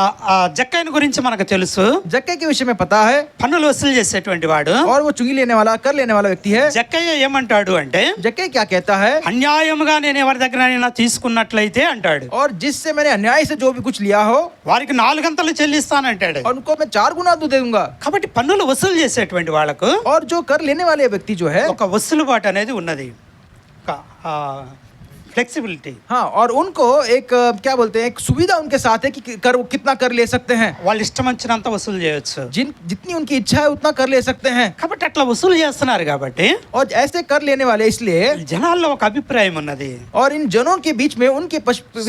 [SPEAKER 1] జక్కయ్యను గురించి మనకు తెలుసు.
[SPEAKER 2] जक्के के विषय में पता है,
[SPEAKER 1] పన్నులు వసూలు చేసేటువంటి వాడు.
[SPEAKER 2] और वो चुंगी लेने वाला कर लेने वाला व्यक्ति है.
[SPEAKER 1] జక్కయ్య ఏమంటాడు అంటే,
[SPEAKER 2] जक्के क्या कहता है,
[SPEAKER 1] అన్యాయముగా నేను ఎవరి దగ్గర తీసుకున్నట్లయితే అంటాడు,
[SPEAKER 2] और जिससे मैंने अन्याय से जो भी कुछ लिया हो,
[SPEAKER 1] వారికి 4 గంటలు చెల్లిస్తానంటాడు.
[SPEAKER 2] और उनको मैं 4 गुना दे दूंगा.
[SPEAKER 1] కాబట్టి పన్నులు వసూలు చేసేటువంటి వాళ్ళకు
[SPEAKER 2] और जो कर लेने वाले व्यक्ति जो है,
[SPEAKER 1] ఒక వసూలుబాటు అనేది ఉన్నది, ఫ్లెక్సిబిలిటీ.
[SPEAKER 2] हाँ, और उनको एक क्या बोलते हैं, एक सुविधा उनके साथ है कि कर वो कितना कर ले सकते हैं,
[SPEAKER 1] వాళ్ళు ఇష్టం వచ్చినంత వసూలు చేయొచ్చు.
[SPEAKER 2] जितनी उनकी इच्छा है उतना कर ले सकते हैं.
[SPEAKER 1] కాబట్టి అట్లా వసూలు చేస్తున్నారు కాబట్టి
[SPEAKER 2] और ऐसे कर लेने वाले इसलिए,
[SPEAKER 1] జనాల్లో ఒక అభిప్రాయం ఉన్నది,
[SPEAKER 2] और इन जनों के बीच में उनके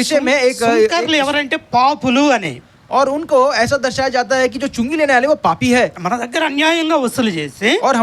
[SPEAKER 2] विषय में
[SPEAKER 1] సుంకర్లు ఎవరంటే పాపులు అని.
[SPEAKER 2] और उनको ऐसा दर्शाया जाता है कि जो चुंगी लेने वाले वो पापी है,
[SPEAKER 1] మన దగ్గర అన్యాయంగా వసూలు చేసి
[SPEAKER 2] और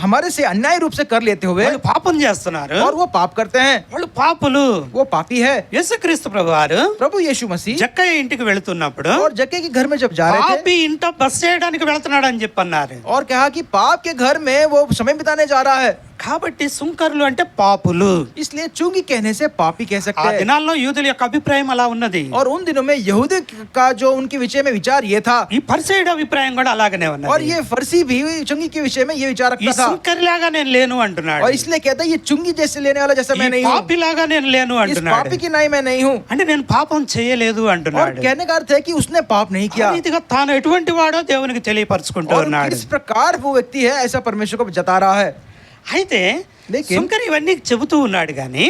[SPEAKER 2] हमारे से अन्याय रूप से कर लेते हुए
[SPEAKER 1] వాళ్ళు పాపం చేస్తున్నారు.
[SPEAKER 2] और वो पाप करते हैं,
[SPEAKER 1] వాళ్ళు పాపులు.
[SPEAKER 2] वो पापी है.
[SPEAKER 1] యేసుక్రీస్తు ప్రభువారు
[SPEAKER 2] प्रभु यीशु मसीह
[SPEAKER 1] జక్కయ్య ఇంటికి వెళుతున్నప్పుడు
[SPEAKER 2] और जक्के के घर में जब जा रहे थे,
[SPEAKER 1] పాపి ఇంట బస్ చేయడానికి వెళ్తున్నాడు అని చెప్పన్నారు.
[SPEAKER 2] और कहा कि पाप के घर में वो समय बिताने जा रहा है,
[SPEAKER 1] కాబట్టి సుంకరులు అంటే పాపులు.
[SPEAKER 2] इसलिए चुंगी कहने से पापी कह
[SPEAKER 1] ఆ
[SPEAKER 2] सकते हैं.
[SPEAKER 1] దినాల్లో యూదుల యొక్క అభిప్రాయం అలా ఉన్నది.
[SPEAKER 2] और उन दिनों में यहूदी का जो उनके विषय में विचार ये था,
[SPEAKER 1] ఈ పరిసయ్యుడి అభిప్రాయం కూడా అలాగనే
[SPEAKER 2] और
[SPEAKER 1] ఉన్నది.
[SPEAKER 2] ये फरसी भी चुंगी के विषय में ये विचार
[SPEAKER 1] ఈ
[SPEAKER 2] रखता था,
[SPEAKER 1] సుంకరిలాగా నేను లేను అంటున్నాడు.
[SPEAKER 2] और इसलिए कहता है ये चुंगी जैसे लेने वाला जैसा मैं
[SPEAKER 1] ఈ
[SPEAKER 2] नहीं हूँ,
[SPEAKER 1] పాపిలాగా నేను లేను
[SPEAKER 2] इस
[SPEAKER 1] అంటున్నాడు.
[SPEAKER 2] पापी की नाई मैं नहीं हूँ.
[SPEAKER 1] అంటే నేను పాపం చేయలేదు
[SPEAKER 2] और
[SPEAKER 1] అంటున్నాడు.
[SPEAKER 2] कहने का अर्थ है कि उसने पाप नहीं किया,
[SPEAKER 1] ఆ రీతిగా తాను ఎటువంటి వాడో దేవునికి తెలియపరచుకుంటూ
[SPEAKER 2] और
[SPEAKER 1] ఉన్నాడు.
[SPEAKER 2] किस प्रकार वो व्यक्ति है ऐसा परमेश्वर को जता रहा है.
[SPEAKER 1] అయితే
[SPEAKER 2] लेकिन-
[SPEAKER 1] సుంకరి ఇవన్నీ చెబుతూ ఉన్నాడు కానీ,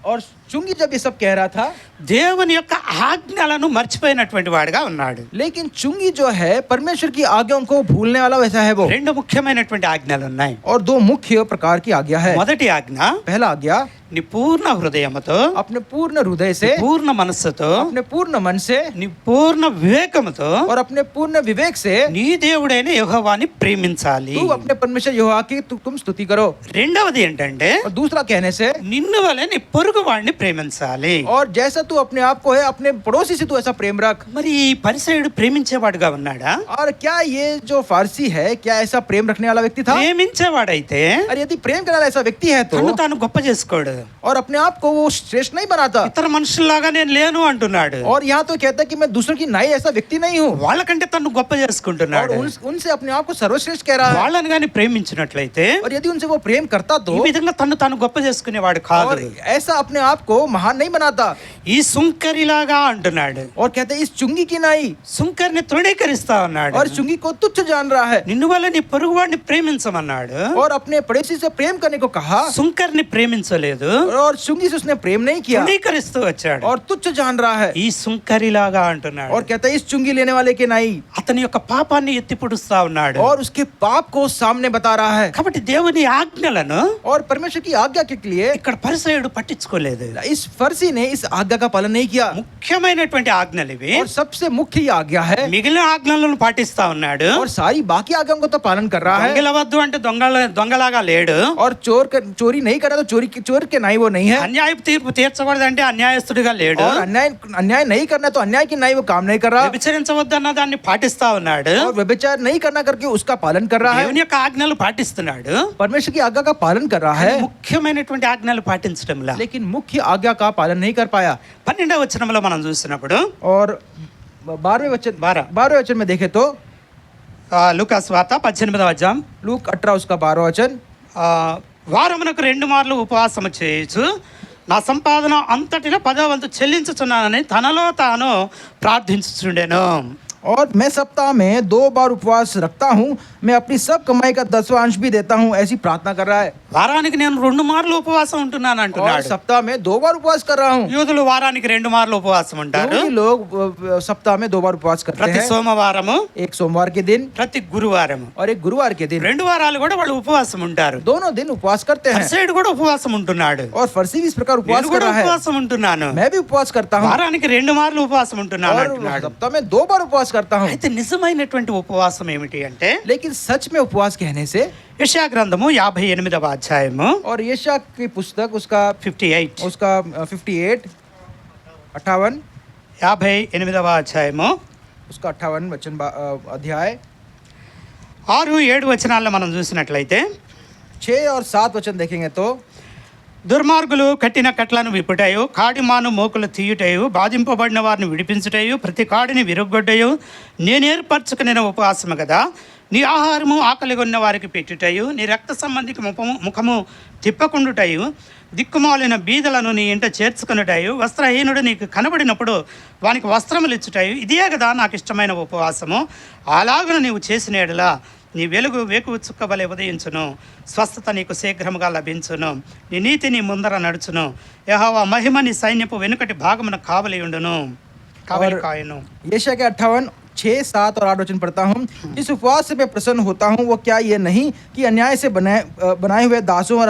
[SPEAKER 2] और चुंगी जब ये सब कह रहा था,
[SPEAKER 1] దేవుని యొక్క ఆజ్ఞలను మర్చిపోయినటువంటి వాడుగా ఉన్నాడు.
[SPEAKER 2] लेकिन चुंगी जो है परमेश्वर की आज्ञाओं को भूलने वाला वैसा है वो.
[SPEAKER 1] 2 ముఖ్యమైనటువంటి ఆజ్ఞలు ఉన్నాయి.
[SPEAKER 2] और 2 मुख्य प्रकार की आज्ञा है.
[SPEAKER 1] మొదటి ఆజ్ఞ,
[SPEAKER 2] पहला आज्ञा,
[SPEAKER 1] నీ పూర్ణ హృదయముతో,
[SPEAKER 2] अपने पूर्ण हृदय से,
[SPEAKER 1] పూర్ణ మనస్సుతో,
[SPEAKER 2] अपने पूर्ण मन से,
[SPEAKER 1] నీ పూర్ణ వివేకముతో
[SPEAKER 2] और अपने पूर्ण विवेक से
[SPEAKER 1] నీ దేవుడైన యెహోవాని ప్రేమించాలి.
[SPEAKER 2] तू अपने परमेश्वर यहोवा की तुम स्तुति करो.
[SPEAKER 1] రెండవది ఏంటంటే,
[SPEAKER 2] और दूसरा कहने से,
[SPEAKER 1] నిన్ను వలె నీ పొరుగు వాడిని ప్రేమించాలి.
[SPEAKER 2] और जैसा तू अपने आप को है अपने पड़ोसी से तू ऐसा प्रेम रख.
[SPEAKER 1] మరి ఈ పరిసయుడు ప్రేమించేవాడుగా ఉన్నాడా?
[SPEAKER 2] और क्या ये जो फारसी है क्या ऐसा प्रेम रखने वाला व्यक्ति था?
[SPEAKER 1] ప్రేమించేవాడైతే
[SPEAKER 2] और यदि प्रेम करने वाला ऐसा व्यक्ति है तो,
[SPEAKER 1] తను తాను గొప్ప చేసుకోడు.
[SPEAKER 2] और अपने आप को वो श्रेष्ठ नहीं बनाता.
[SPEAKER 1] ఇతర మనుషుల్లాగా నేను లేను అంటున్నాడు.
[SPEAKER 2] और यहाँ तो कहता है कि मैं दूसरों की नाई ऐसा व्यक्ति नहीं हूँ,
[SPEAKER 1] వాళ్ళకంటే తను గొప్ప
[SPEAKER 2] और
[SPEAKER 1] చేసుకుంటున్నాడు.
[SPEAKER 2] उनसे अपने आप को सर्वश्रेष्ठ कह रहा है.
[SPEAKER 1] వాళ్ళని కానీ ప్రేమించినట్లయితే
[SPEAKER 2] और यदि उनसे वो प्रेम करता
[SPEAKER 1] ఈ
[SPEAKER 2] तो,
[SPEAKER 1] విధంగా తను తాను గొప్ప చేసుకునేవాడు కాదు.
[SPEAKER 2] और ऐसा अपने आप को महान नहीं बनाता.
[SPEAKER 1] ఈ సుంకరిలాగా అంటున్నాడు.
[SPEAKER 2] और कहते हैं इस चुंगी की नाई,
[SPEAKER 1] సుంకరిని తృణీకరిస్తా ఉన్నాడు.
[SPEAKER 2] और चुंगी को तुच्छ जान रहा है,
[SPEAKER 1] నిన్ను వల్ల నీ పొరుగువాడిని ప్రేమించమన్నాడు.
[SPEAKER 2] और अपने पड़ोसी से प्रेम करने को कहा,
[SPEAKER 1] సుంకరిని ప్రేమించలేదు,
[SPEAKER 2] और चुंगी से उसने प्रेम नहीं किया,
[SPEAKER 1] తృణీకరిస్తూ వచ్చాడు.
[SPEAKER 2] और तुच्छ जान रहा है.
[SPEAKER 1] ఈ సుంకరిలాగా అంటున్నాడు.
[SPEAKER 2] और कहता है इस चुंगी लेने वाले के नाई,
[SPEAKER 1] అతని యొక్క పాపాన్ని ఎత్తి పొడుస్తా ఉన్నాడు.
[SPEAKER 2] और उसके पाप को सामने बता रहा है.
[SPEAKER 1] కాబట్టి దేవుని ఆజ్ఞలను
[SPEAKER 2] और परमेश्वर की आज्ञा के लिए
[SPEAKER 1] ఇక్కడ పరిసయుడు పట్టించుకోలేదు.
[SPEAKER 2] इस फर्जी ने इस आज्ञा का पालन नहीं किया.
[SPEAKER 1] ముఖ్యమైనటువంటి ఆజ్ఞలు ఇవి.
[SPEAKER 2] और सबसे मुख्य ये आज्ञा है,
[SPEAKER 1] మిగిలిన ఆజ్ఞలను పాటిస్తా ఉన్నాడు.
[SPEAKER 2] और सारी बाकी आज्ञाओं को तो पालन कर रहा है.
[SPEAKER 1] దొంగలవద్దు అంటే దొంగలాగా లేడు.
[SPEAKER 2] और चोरी नहीं कर रहा तो चोर के नाई वो नहीं है.
[SPEAKER 1] అన్యాయపు తీర్పు తీర్చకూడదంటే అన్యాయస్తుడిగా లేడు.
[SPEAKER 2] और अन्याय नहीं करना तो अन्याय की नाई वो काम नहीं कर रहा.
[SPEAKER 1] వ్యభిచరించవద్దన్న దాన్ని పాటిస్తా ఉన్నాడు.
[SPEAKER 2] और व्यभिचार नहीं करना करके उसका पालन कर रहा है.
[SPEAKER 1] దేవుని యొక్క ఆజ్ఞలు పాటిస్తున్నాడు.
[SPEAKER 2] परमेश्वर की आज्ञा का पालन कर रहा है,
[SPEAKER 1] ముఖ్యమైనటువంటి ఆజ్ఞలు పాటించడంలా.
[SPEAKER 2] लेकिन मुख्य आज्ञा का पालन नहीं कर पाया.
[SPEAKER 1] 12వ వచనంలో మనం చూసినప్పుడు,
[SPEAKER 2] और 12वें वचन में देखे तो,
[SPEAKER 1] లూకాసు వార్త 18వ అధ్యాయం.
[SPEAKER 2] लूक 18 उसका 12 वचन.
[SPEAKER 1] వారమునకు 2 మార్లు ఉపవాసము చేయొచ్చు, నా సంపాదన అంతటిలో 10వ వంతు చెల్లించుచున్నానని తనలో తాను ప్రార్థించుచుండెను.
[SPEAKER 2] और मैं सप्ताह में 2 बार उपवास रखता हूँ, मैं अपनी सब कमाई का 10वां अंश भी देता हूँ, ऐसी प्रार्थना कर रहा है.
[SPEAKER 1] వారానికి నేను 2 మార్లు ఉపవాసం ఉంటున్నాను
[SPEAKER 2] और
[SPEAKER 1] అంటున్నాడు.
[SPEAKER 2] सप्ताह में 2 बार उपवास कर रहा हूँ.
[SPEAKER 1] యూదులు వారానికి 2 మార్లు ఉపవాసం ఉంటారు.
[SPEAKER 2] यहूदी लोग सप्ताह में 2 बार उपवास करते
[SPEAKER 1] ప్రతి
[SPEAKER 2] हैं,
[SPEAKER 1] సోమవారము,
[SPEAKER 2] एक सोमवार के दिन
[SPEAKER 1] ప్రతి గురువారము,
[SPEAKER 2] और एक गुरुवार के दिन.
[SPEAKER 1] 2 వారాలు కూడా వాళ్ళు ఉపవాసం ఉంటారు.
[SPEAKER 2] दोनों दिन उपवास करते हैं.
[SPEAKER 1] పరిసయ్యుడు కూడా ఉపవాసం ఉంటున్నాడు.
[SPEAKER 2] और फरीसी भी इस प्रकार उपवास
[SPEAKER 1] నేను
[SPEAKER 2] कर
[SPEAKER 1] కూడా
[SPEAKER 2] रहा है.
[SPEAKER 1] ఉపవాసం ఉంటున్నాను.
[SPEAKER 2] मैं भी उपवास करता हूँ
[SPEAKER 1] వారానికి 2 మార్లు ఉపవాసం ఉంటున్నాను
[SPEAKER 2] और
[SPEAKER 1] అంటున్నాడు.
[SPEAKER 2] सप्ताह में 2 बार उपवास करता हूँ.
[SPEAKER 1] అయితే నిజమైనటువంటి ఉపవాసం ఏమిటి అంటే,
[SPEAKER 2] लेकिन सच में उपवास कहने से,
[SPEAKER 1] యెషయా గ్రంథము 58వ అధ్యాయము
[SPEAKER 2] और यशायाह की पुस्तक उसका
[SPEAKER 1] 58
[SPEAKER 2] 58 58
[SPEAKER 1] 58వ అధ్యాయము
[SPEAKER 2] उसका 58 वचन अध्याय
[SPEAKER 1] 6-7 వచనాల్లో మనం చూసినట్లయితే,
[SPEAKER 2] 6 और 7 वचन देखेंगे तो,
[SPEAKER 1] దుర్మార్గులు కట్టిన కట్లను విప్పుటయు, కాడిమాను మోకులు తీయుటయు, బాధింపబడిన వారిని విడిపించుటయు, ప్రతి కాడిని విరుగ్గొడ్డయు నేను ఏర్పరచుకునే ఉపవాసము కదా. నీ ఆహారము ఆకలిగొన్న వారికి పెట్టుటయు, నీ రక్త సంబంధికి ముఖము తిప్పకుండుటయు, దిక్కుమాలిన బీదలను నీ ఇంట చేర్చుకునుటయు, వస్త్రహీనుడు నీకు కనబడినప్పుడు వానికి వస్త్రములు ఇచ్చుటయు, ఇదే కదా నాకు ఇష్టమైన ఉపవాసము. అలాగను నీవు చేసిన ఎడల నీ వెలుగు వేకువ చుక్కబలే ఉదయించును, స్వస్థత నీకు శీఘ్రముగా లభించును, నీ నీతి నీ ముందర నడుచును, యెహోవా మహిమ నీ సైన్యపు వెనుకటి భాగమున కావలి ఉండును, కావలి కాయును.
[SPEAKER 2] यशायाह के 58 6 7 और 8 वचन पढ़ता हूँ. इस उपवास से मैं प्रसन्न होता हूँ, वो क्या ये नहीं कि अन्याय से बनाए हुए दासों और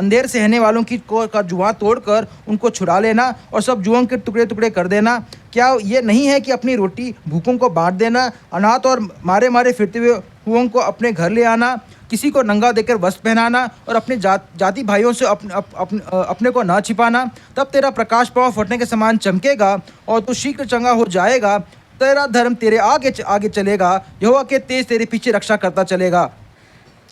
[SPEAKER 2] अंधेर सहने वालों की का जुआ तोड़कर उनको छुड़ा लेना और सब जुओं के टुकड़े टुकड़े कर देना. क्या ये नहीं है कि अपनी रोटी भूखों को बांट देना, अनाथ और मारे मारे फिरते हुओं को अपने घर ले आना, किसी को नंगा देकर वस्त्र पहनाना और अपने जाति भाइयों से अपने को न छिपाना. तब तेरा प्रकाश पाव फटने के समान चमकेगा और तू शीघ्र चंगा हो जाएगा. तेरा धर्म तेरे आगे चलेगा, यहोवा के तेज तेरे पीछे रक्षा करता चलेगा.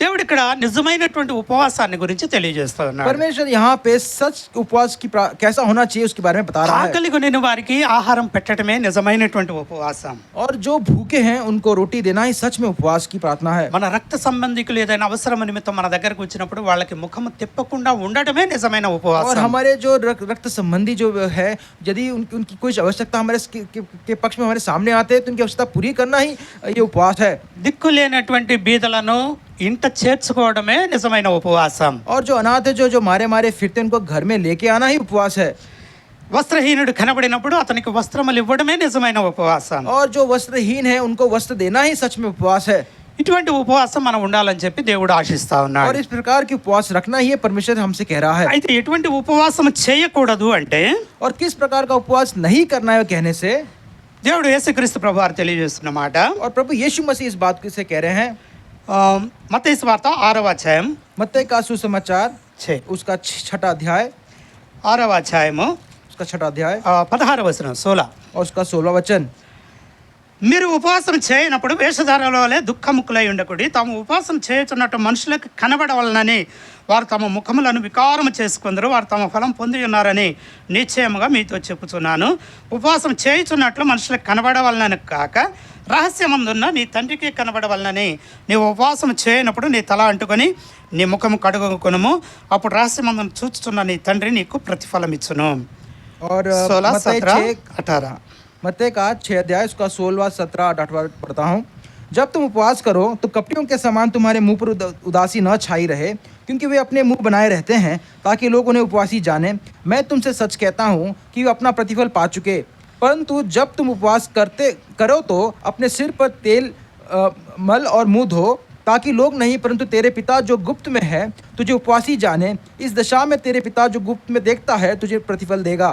[SPEAKER 1] దేవుడు ఇక్కడ నిజమైనటువంటి ఉపవాసాన్ని గురించి తెలియజేస్తూ ఉన్నాడు.
[SPEAKER 2] परमेश्वर यहाँ पे सच उपवास की कैसा होना चाहिए उसके बारे में बता रहा है.
[SPEAKER 1] ఆకలి కొనిన వారికి ఆహారం పెట్టడమే నిజమైనటువంటి ఉపవాసం.
[SPEAKER 2] और जो भूखे हैं उनको रोटी देना ही सच में उपवास की प्रार्थना है.
[SPEAKER 1] మన రక్త సంబంధికులు ఏదైనా అవసరం నిమిత్తం మన దగ్గరకు వచ్చినప్పుడు వాళ్ళకి ముఖము తిప్పకుండా ఉండడమే నిజమైన
[SPEAKER 2] और
[SPEAKER 1] ఉపవాసం.
[SPEAKER 2] हमारे जो रक्त संबंधी जो है, यदि उनकी कोई आवश्यकता हमारे के पक्ष में हमारे सामने आते हैं तो उनकी आवश्यकता पूरी करना ही ये उपवास है.
[SPEAKER 1] దిక్కు లేనటువంటి బీదలను ఇంట చేర్చుకోవడమే నిజమైన ఉపవాసం.
[SPEAKER 2] और जो अनाथ है, जो मारे मारे फिरते उनको घर में लेके आना ही उपवास है.
[SPEAKER 1] వస్త్రహీనుడు కనబడినప్పుడు అతనికి వస్త్రములు ఇవ్వడమే నిజమైన ఉపవాసం.
[SPEAKER 2] और जो वस्त्रहीन है उनको वस्त्र देना ही सच में उपवास है.
[SPEAKER 1] ఇటువంటి ఉపవాసం మనం ఉండాలని చెప్పి దేవుడు ఆశిస్తా
[SPEAKER 2] और
[SPEAKER 1] ఉన్నాడు.
[SPEAKER 2] इस प्रकार की उपवास रखना ही परमेश्वर हमसे कह रहा है.
[SPEAKER 1] అయితే ఎటువంటి ఉపవాసం చేయకూడదు అంటే,
[SPEAKER 2] और किस प्रकार का उपवास नहीं करना है कहने से,
[SPEAKER 1] దేవుడు యేసుక్రీస్తు ప్రభువారు తెలియజేస్తున్న మాట.
[SPEAKER 2] और प्रभु यीशु मसीह इस बात से कह रहे हैं.
[SPEAKER 1] మత్తయి సువార్త 6వ అధ్యాయం
[SPEAKER 2] मत्ती का सुसमाचार
[SPEAKER 1] 6
[SPEAKER 2] उसका 6ठा अध्याय,
[SPEAKER 1] 6వ అధ్యాయము
[SPEAKER 2] उसका 6ठा अध्याय
[SPEAKER 1] 16వ వచనం 16.
[SPEAKER 2] और उसका 16 वचन.
[SPEAKER 1] మీరు ఉపవాసం చేయనప్పుడు వేషధారల వలె దుఃఖముఖులై ఉండకుడి, తాము ఉపవాసం చేయుచున్నట్టు మనుషులకు కనబడవలనని వారు తమ ముఖములను వికారము చేసుకుందరు, వారు తమ ఫలం పొంది ఉన్నారని నిశ్చయముగా మీతో చెప్పుచున్నాను. ఉపవాసం చేయుచున్నట్లు మనుషులకు కనబడవలనని కాక రహస్యమందున్న నీ తండ్రికి కనబడవలనని నీవు ఉపవాసం చేయనప్పుడు నీ తల అంటుకొని నీ ముఖము కడుగుకొనుము, అప్పుడు రహస్యమందును చూచుచున్న నీ తండ్రి నీకు ప్రతిఫలం ఇచ్చును.
[SPEAKER 2] और
[SPEAKER 1] 16,
[SPEAKER 2] मत्ती
[SPEAKER 1] 17,
[SPEAKER 2] 6
[SPEAKER 1] 18.
[SPEAKER 2] मत्ती का 6 अध्याय उसका 16वां 17 18वां पढ़ता हूँ. जब तुम उपवास करो तो कपटियों के समान तुम्हारे मुंह पर उदासी न छाई रहे, क्योंकि वे अपने मुंह बनाए रहते हैं ताकि लोग उन्हें उपवासी जाने. मैं तुमसे सच कहता हूँ कि वे अपना प्रतिफल पा चुके. परंतु जब तुम उपवास करो तो अपने सिर पर तेल मल और मुंह धो, ताकि लोग नहीं परंतु तेरे पिता जो गुप्त में है तुझे उपवासी जाने. इस दशा में तेरे पिता जो गुप्त में देखता है तुझे प्रतिफल देगा.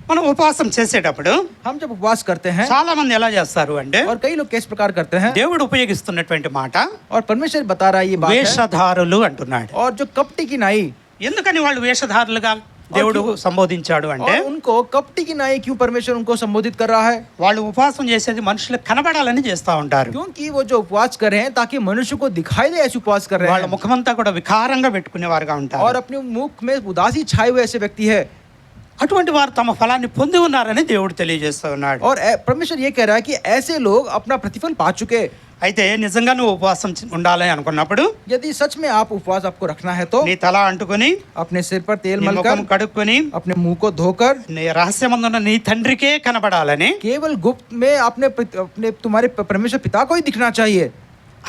[SPEAKER 1] మనం ఉపవాసం చేసేటప్పుడు
[SPEAKER 2] हम जब उपवास करते हैं,
[SPEAKER 1] చాలా మంది ఎలా చేస్తారు అంటే,
[SPEAKER 2] और कई लोग किस प्रकार करते हैं,
[SPEAKER 1] దేవుడు ఉపయోగిస్తున్నటువంటి మాట
[SPEAKER 2] और परमेश्वर बता रहा है ये बात है.
[SPEAKER 1] వేషధారులు అంటున్నాడు.
[SPEAKER 2] और जो कपटी की नाई,
[SPEAKER 1] ఎందుకని వాళ్ళు వేషధారులుగా దేవుడు సంబోధించాడు అంటే,
[SPEAKER 2] और उनको कपटी की नाई क्यों परमेश्वर उनको संबोधित कर रहा है,
[SPEAKER 1] వాళ్ళు ఉపవాసం చేసేది మనుషులకు కనబడాలని చేస్తూ ఉంటారు.
[SPEAKER 2] क्योंकि वो जो उपवास कर रहे हैं ताकि मनुष्य को दिखाई दे ऐसे उपवास कर रहे
[SPEAKER 1] వాళ్ళ
[SPEAKER 2] हैं.
[SPEAKER 1] ముఖమంతా కూడా వికారంగా పెట్టుకునేవారుగా ఉంటారు.
[SPEAKER 2] और अपने मुख में उदासी छाए हुए ऐसे व्यक्ति है.
[SPEAKER 1] అటువంటి వారు తమ ఫలాన్ని పొంది ఉన్నారని దేవుడు తెలియజేస్తూ ఉన్నాడు.
[SPEAKER 2] और परमेश्वर ये कह रहा है कि ऐसे लोग अपना प्रतिफल पा चुके.
[SPEAKER 1] అయితే నిజంగా నువ్వు ఉపవాసం ఉండాలి అనుకున్నప్పుడు
[SPEAKER 2] यदि सच में आप उपवास आपको रखना है तो
[SPEAKER 1] నీ తల అంటుకొని
[SPEAKER 2] अपने सिर पर तेल
[SPEAKER 1] నీ
[SPEAKER 2] मलकर
[SPEAKER 1] ముఖం కడుక్కొని
[SPEAKER 2] अपने मुंह को धोकर
[SPEAKER 1] నీ రహస్యమందున్న నీ తండ్రికే కనబడాలని
[SPEAKER 2] केवल गुप्त में अपने तुम्हारे परमेश्वर पिता को ही दिखना चाहिए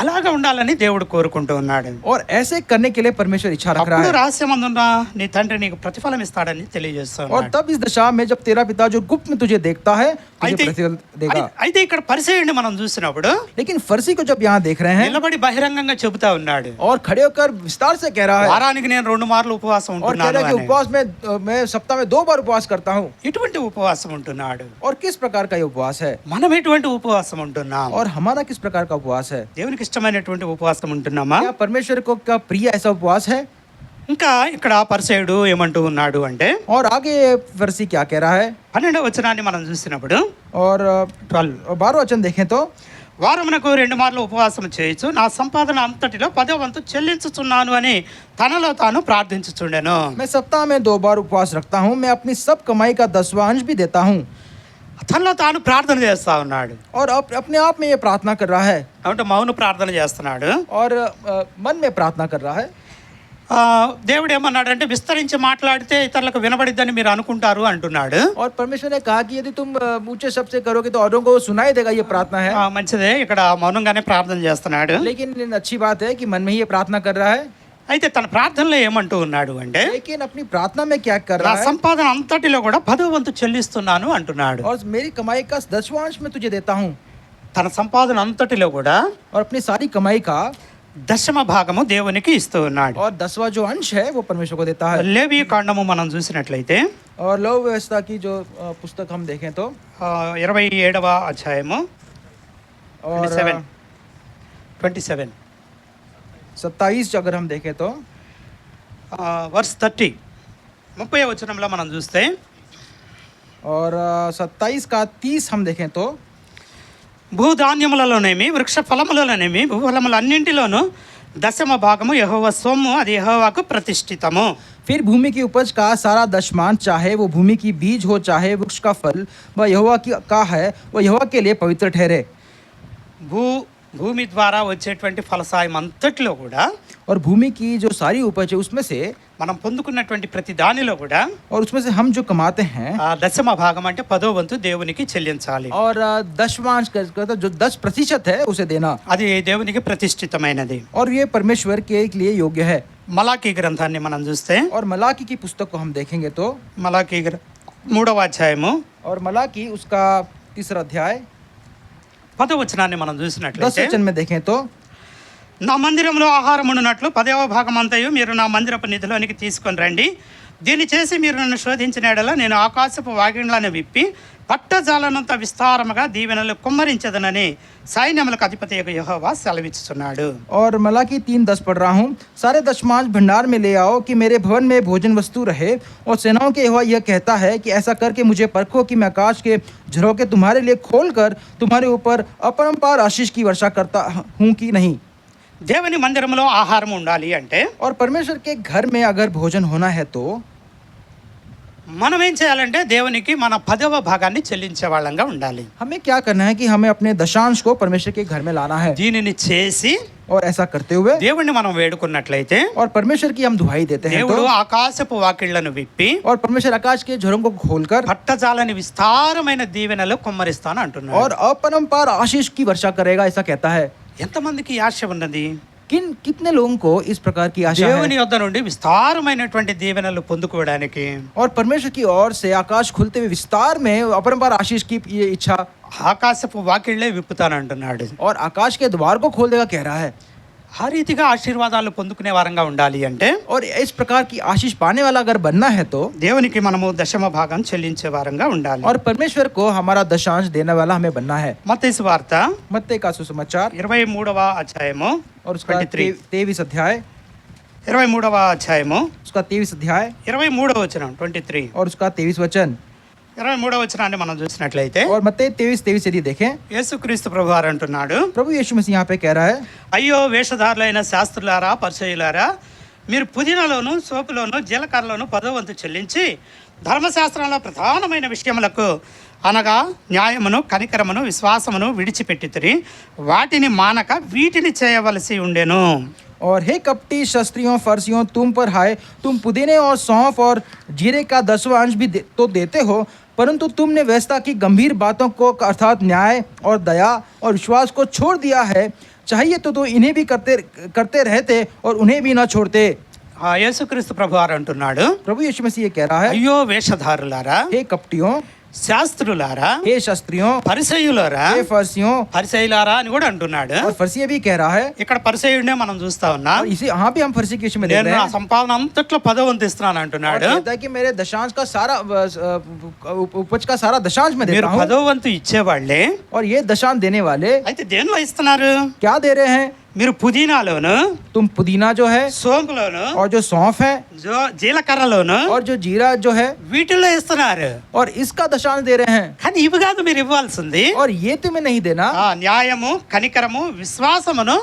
[SPEAKER 1] అలాగా ఉండాలని దేవుడు కోరుకుంటూ ఉన్నాడు.
[SPEAKER 2] और ऐसे करने के लिए परमेश्वर इच्छा रख रहा
[SPEAKER 1] అప్పుడు
[SPEAKER 2] है.
[SPEAKER 1] రహస్యమందున్న నీ తండ్రి నీకు ప్రతిఫలం ఇస్తాడని తెలియజేస్తున్నాడు.
[SPEAKER 2] और तब इस दशा में जब तेरा पिता जो गुप्त में तुझे देखता है तुझे प्रतिफल देगा.
[SPEAKER 1] అయితే ఇక్కడ పరిసయ్యుడిని మనం చూసినప్పుడు
[SPEAKER 2] लेकिन फरीसी को जब यहाँ देख रहे हैं
[SPEAKER 1] నిలబడి బహిరంగంగా చెబుతా ఉన్నాడు,
[SPEAKER 2] और खड़े होकर विस्तार से कह रहा है
[SPEAKER 1] వారానికి నేను 2 మార్లు ఉపవాసం
[SPEAKER 2] और कह रहा है कि
[SPEAKER 1] ఉంటున్నాను.
[SPEAKER 2] उपवास में मैं सप्ताह में 2 बार उपवास करता हूँ.
[SPEAKER 1] ఇటువంటి ఉపవాసం ఉంటున్నాడు.
[SPEAKER 2] और किस प्रकार का ये उपवास है
[SPEAKER 1] మనం ఎటువంటి ఉపవాసం ఉంటున్నాం?
[SPEAKER 2] और हमारा किस प्रकार का उपवास है?
[SPEAKER 1] దేవునికి ఇష్టమైనటువంటి ఉపవాసం ఉంటున్నామా?
[SPEAKER 2] क्या परमेश्वर को क्या प्रिय ऐसा उपवास है?
[SPEAKER 1] ఇంకా ఇక్కడ పరిసయ్యుడు ఏమంటూ ఉన్నాడు అంటే,
[SPEAKER 2] और आगे फरीसी क्या कह रहा है?
[SPEAKER 1] 12వ వచనాన్ని మనం చూసినప్పుడు
[SPEAKER 2] और
[SPEAKER 1] 12
[SPEAKER 2] 12 वचन देखें तो
[SPEAKER 1] వారమునకు 2 మార్లు ఉపవాసం చేయొచ్చు, నా సంపాదన అంతటిలో 10వ వంతు చెల్లించుచున్నాను అని తనలో తాను ప్రార్థించుచుండెను.
[SPEAKER 2] मैं सप्ताह में 2 बार उपवास रखता हूँ, मैं अपनी सब कमाई का 10वां अंश भी देता हूँ.
[SPEAKER 1] తనలో తాను ప్రార్థన చేస్తా ఉన్నాడు.
[SPEAKER 2] और अपने आप में ये प्रार्थना कर रहा है
[SPEAKER 1] అంటే మౌన ప్రార్థన చేస్తున్నాడు.
[SPEAKER 2] और मन में प्रार्थना कर रहा है.
[SPEAKER 1] దేవుడు ఏమన్నాడంటే, విస్తరించి మాట్లాడితే ఇతరులకు వినబడిద్దని మీరు అనుకుంటారు అంటున్నాడు.
[SPEAKER 2] और परमेश्वर ने कहा कि यदि तुम ऊंचे शब्द से करोगे तो औरों को सुनाई देगा, ये प्रार्थना है.
[SPEAKER 1] మంచిదే, ఇక్కడ మౌనంగానే ప్రార్థన చేస్తున్నాడు.
[SPEAKER 2] लेकिन अच्छी बात है कि मन में ही ये प्रार्थना कर रहा है.
[SPEAKER 1] అయితే తన ప్రార్థనలో ఏమంటూ ఉన్నాడు అంటే,
[SPEAKER 2] लेकिन अपनी प्रार्थना में क्या कर
[SPEAKER 1] నా
[SPEAKER 2] रहा है?
[SPEAKER 1] సంపాదన అంతటిలో కూడా 10వ వంతు చెల్లిస్తున్నాను అంటున్నాడు.
[SPEAKER 2] और मेरी कमाई का 10वां अंश मैं तुझे देता हूँ.
[SPEAKER 1] తన సంపాదన అంతటిలో కూడా
[SPEAKER 2] और अपनी सारी कमाई का
[SPEAKER 1] 10వ భాగము దేవునికి ఇస్తూ ఉన్నాడు.
[SPEAKER 2] और 10वां जो अंश है वो परमेश्वर को देता है.
[SPEAKER 1] లేవి కాండము మనం చూసినట్లయితే
[SPEAKER 2] और लव व्यवस्था की जो पुस्तक हम देखें तो
[SPEAKER 1] 27వ అధ్యాయము
[SPEAKER 2] और
[SPEAKER 1] 27
[SPEAKER 2] 27 अगर हम देखें तो
[SPEAKER 1] వర్స్ 30 30వ వచనంలో మనం చూస్తే
[SPEAKER 2] और 27 का 30 हम देखें तो
[SPEAKER 1] భూధాన్యములలోనేమి వృక్ష ఫలములలోనేమి భూఫలములన్నింటిలోనూ 10వ భాగము యెహోవా సొమ్ము, అది యెహోవాకు ప్రతిష్ఠితము.
[SPEAKER 2] फिर भूमि की उपज का सारा दशमान, चाहे वो भूमि की बीज हो चाहे वृक्ष का फल, वह यहोवा का है, वो यहोवा के लिए पवित्र ठहरे.
[SPEAKER 1] భూమి ద్వారా వచ్చేటువంటి ఫలసాయం అంతటిలో కూడా
[SPEAKER 2] और भूमि की जो सारी उपज है उसमें से
[SPEAKER 1] మనం పొందుకున్నటువంటి ప్రతి దానిలో కూడా
[SPEAKER 2] और उसमें से हम जो कमाते हैं
[SPEAKER 1] 10వ భాగం అంటే 10వ వంతు దేవునికి చెల్లించాలి.
[SPEAKER 2] और 10वां जो 10% है उसे देना,
[SPEAKER 1] అది దేవునికి ప్రతిష్ఠితమైనది.
[SPEAKER 2] और ये परमेश्वर के लिए योग्य है.
[SPEAKER 1] మలాకీ గ్రంథాన్ని మనం చూస్తే
[SPEAKER 2] और मलाकी की पुस्तक को हम देखेंगे तो
[SPEAKER 1] మలాకీ 3వ అధ్యాయము
[SPEAKER 2] और मलाकी उसका 3रा अध्याय
[SPEAKER 1] 10వ వచనాన్ని మనం
[SPEAKER 2] 10
[SPEAKER 1] చూసినట్లయితే,
[SPEAKER 2] वचन में देखें तो
[SPEAKER 1] నా మందిరంలో ఆహారం ఉండునట్లు 10వ భాగం అంతయు మీరు నా మందిరపు నిధిలోనికి తీసుకొని రండి. దీన్ని చేసి మీరు నన్ను శోధించిన యెడల నేను ఆకాశపు వాగిళ్లను విప్పి పట్టజాలనంత విస్తారముగా దీవెనలు కుమ్మరించదనని సైన్యములకు అధిపతి యెహోవా సెలవిచ్చుచున్నాడు.
[SPEAKER 2] और मलाकी 3:10 पढ़ रहा हूँ. सारे दशमांश भंडार में ले आओ कि मेरे भवन में भोजन वस्तु रहे. और सेनाओं के यहोवा यह कहता है कि ऐसा करके मुझे परखो कि मैं आकाश के झरोखे तुम्हारे लिए खोल कर तुम्हारे ऊपर अपरंपार आशीष की वर्षा करता हूँ कि नहीं.
[SPEAKER 1] దేవుని మందిరంలో ఆహారం ఉండాలి అంటే,
[SPEAKER 2] और परमेश्वर के घर में अगर भोजन होना है तो
[SPEAKER 1] మనం ఏం చేయాలంటే దేవునికి మన 10వ భాగాన్ని చెల్లించే వాళ్ళంగా ఉండాలి.
[SPEAKER 2] हमें क्या करना है कि हमें अपने दशांश को परमेश्वर के घर में लाना है.
[SPEAKER 1] దీనిని చేసి
[SPEAKER 2] और ऐसा करते हुए
[SPEAKER 1] దేవుణ్ణి మనం వేడుకున్నట్లయితే
[SPEAKER 2] और परमेश्वर की हम दुहाई देते हैं
[SPEAKER 1] దేవుడు
[SPEAKER 2] तो
[SPEAKER 1] ఆకాశపు వాకిళ్లను విప్పి
[SPEAKER 2] और परमेश्वर आकाश के झरों को खोलकर
[SPEAKER 1] పట్టజాలని విస్తారమైన దీవెనలు కుమ్మరిస్తాను అంటున్నాడు.
[SPEAKER 2] और अपरंपार आशीष की वर्षा करेगा, ऐसा कहता है.
[SPEAKER 1] ఎంతమందికి ఆశ ఉన్నది?
[SPEAKER 2] कितने लोगों को इस प्रकार की आशा
[SPEAKER 1] దేవుని
[SPEAKER 2] है?
[SPEAKER 1] యొద్ద నుండి విస్తారమైనటువంటి దీవెనలు పొందుకోవడానికి,
[SPEAKER 2] और परमेश्वर की ओर से आकाश खुलते हुए विस्तार में अपरंपार आशीष की ये इच्छा,
[SPEAKER 1] ఆకాశపు వాకిళ్లే విప్పుతాను అంటున్నాడు.
[SPEAKER 2] और आकाश के द्वार को खोल देगा कह रहा है.
[SPEAKER 1] ఆ రీతిగా ఆశీర్వాదాలు పొందుకునే వారంగా ఉండాలి అంటే,
[SPEAKER 2] और इस प्रकार की आशीष पाने वाला अगर बनना है तो
[SPEAKER 1] దేవునికి మనము 10వ భాగం చెల్లించే వారంగా ఉండాలి.
[SPEAKER 2] और परमेश्वर को हमारा दशांश देने वाला हमें बनना है.
[SPEAKER 1] మత్తయి సువార్త
[SPEAKER 2] मत्ती का सुसमाचार
[SPEAKER 1] 23వ అధ్యాయము
[SPEAKER 2] और उसका
[SPEAKER 1] 23
[SPEAKER 2] 23 अध्याय
[SPEAKER 1] 23వ అధ్యాయము
[SPEAKER 2] उसका 23 अध्याय
[SPEAKER 1] 23వ వచనం 23
[SPEAKER 2] और उसका 23 वचन
[SPEAKER 1] 23వ వచనాన్ని మనం చూసినట్లయితే,
[SPEAKER 2] और मत्ती 23 यदि देखें
[SPEAKER 1] యేసుక్రీస్తు ప్రభువారు అంటున్నాడు,
[SPEAKER 2] प्रभु यीशु मसीह यहाँ पे कह रहा है,
[SPEAKER 1] అయ్యో వేషధారులైన శాస్త్రులారా పరిసయ్యులారా, మీరు పుదీనాలోను సోపులోను జీలకర్రలోను 10వ వంతు చెల్లించి ధర్మశాస్త్రంలో ప్రధానమైన విషయములకు అనగా న్యాయమును కనికరమును విశ్వాసమును విడిచిపెట్టితిరి, వాటిని మానక వీటిని చేయవలసి ఉండెను.
[SPEAKER 2] और हे कपटी शास्त्रियों फरसियों, तुम पर हाय, तुम पुदीने और सौंफ और जीरे का 10वां अंश भी तो देते हो, परंतु तुमने व्यवस्था की गंभीर बातों को अर्थात न्याय और दया और विश्वास को छोड़ दिया है। चाहिए तो इन्हें भी करते रहते और उन्हें भी न छोड़ते।
[SPEAKER 1] యేసుక్రీస్తు ప్రభువారు అంటున్నాడు,
[SPEAKER 2] प्रभु यीशु मसीह ये कह रहा है,
[SPEAKER 1] అయ్యో వేషధారులారా,
[SPEAKER 2] हे कपटियों,
[SPEAKER 1] శాస్త్రులారా,
[SPEAKER 2] हे शास्त्रियों,
[SPEAKER 1] పరిసయ్యులారా,
[SPEAKER 2] हे फरसियों,
[SPEAKER 1] పరిసయ్యులారా అని కూడా అంటున్నాడు.
[SPEAKER 2] और फरसी भी कह रहा है।
[SPEAKER 1] ఇక్కడ పరిసయ్యుడినే మనం చూస్తా ఉన్నాం.
[SPEAKER 2] और इसी यहाँ भी हम फरसी के विषय में देख
[SPEAKER 1] నేను
[SPEAKER 2] रहे
[SPEAKER 1] నా
[SPEAKER 2] हैं।
[SPEAKER 1] సంపాదన అంతట్లో 10వ వంతు ఇస్తున్నాను
[SPEAKER 2] और
[SPEAKER 1] అంటున్నాడు.
[SPEAKER 2] कहता है कि मेरे दशांश का सारा उपज का सारा दशांश में
[SPEAKER 1] మీరు
[SPEAKER 2] देता हूँ।
[SPEAKER 1] 10వ వంతు ఇచ్చేవాళ్లే,
[SPEAKER 2] और ये दशांश देने वाले
[SPEAKER 1] అయితే దేనిలో ఇస్తున్నారు?
[SPEAKER 2] क्या दे रहे हैं?
[SPEAKER 1] మీరు పుదీనాలోను,
[SPEAKER 2] तुम पुदीना जो है
[SPEAKER 1] సోంపులోను,
[SPEAKER 2] और जो सौंफ है
[SPEAKER 1] జీలకర్రలోను
[SPEAKER 2] और जो जीरा जो है
[SPEAKER 1] వీటిల్లో ఇస్తున్నారు.
[SPEAKER 2] और इसका दशांश दे रहे हैं।
[SPEAKER 1] కానీ ఇవి కాదు మీరు ఇవ్వాల్సింది.
[SPEAKER 2] और ये तुम्हें नहीं देना।
[SPEAKER 1] న్యాయము కనికరము విశ్వాసమును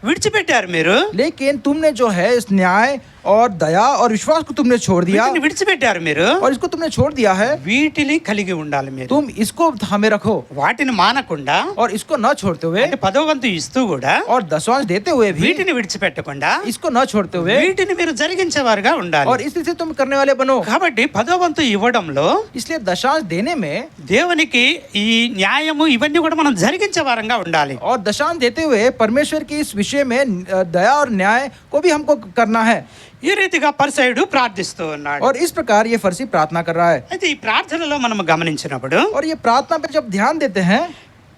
[SPEAKER 1] విడిచిపెట్టారు మీరు.
[SPEAKER 2] लेकिन तुमने जो है इस न्याय और दया और विश्वास को तुमने छोड़ दिया।
[SPEAKER 1] వీటిని విడిచిపెట్టారు మీరు.
[SPEAKER 2] और इसको तुमने छोड़ दिया है।
[SPEAKER 1] వీటిని కలిగి ఉండాలి మీరు.
[SPEAKER 2] तुम इसको थामे रखो
[SPEAKER 1] వాటిని మానకుండా,
[SPEAKER 2] और इसको न छोड़ते हुए,
[SPEAKER 1] అంటే 10వ వంతు ఇస్తూ కూడా
[SPEAKER 2] और दशवांश देते हुए भी
[SPEAKER 1] వీటిని విడిచిపెట్టకుండా
[SPEAKER 2] इसको न छोड़ते हुए,
[SPEAKER 1] వీటిని మీరు జరిగించేవారుగా ఉండాలి.
[SPEAKER 2] और इससे तुम करने वाले बनो।
[SPEAKER 1] కాబట్టి 10వ వంతు ఇవ్వడంలో
[SPEAKER 2] इसलिए दशांश देने में
[SPEAKER 1] దేవునికి ఈ న్యాయము ఇవన్నీ కూడా మనం జరిగించే వారంగా ఉండాలి.
[SPEAKER 2] और दशांश देते हुए परमेश्वर की इस विषय में दया और न्याय को भी हमको करना है।
[SPEAKER 1] ఈ రీతిగా పరిసయ్యుడు ప్రార్థిస్తూ ఉన్నాడు.
[SPEAKER 2] और इस प्रकार ये फरसी प्रार्थना कर रहा है।
[SPEAKER 1] అయితే ఈ ప్రార్థనలో మనం గమనించినప్పుడు
[SPEAKER 2] और ये प्रार्थना पे जब ध्यान देते हैं,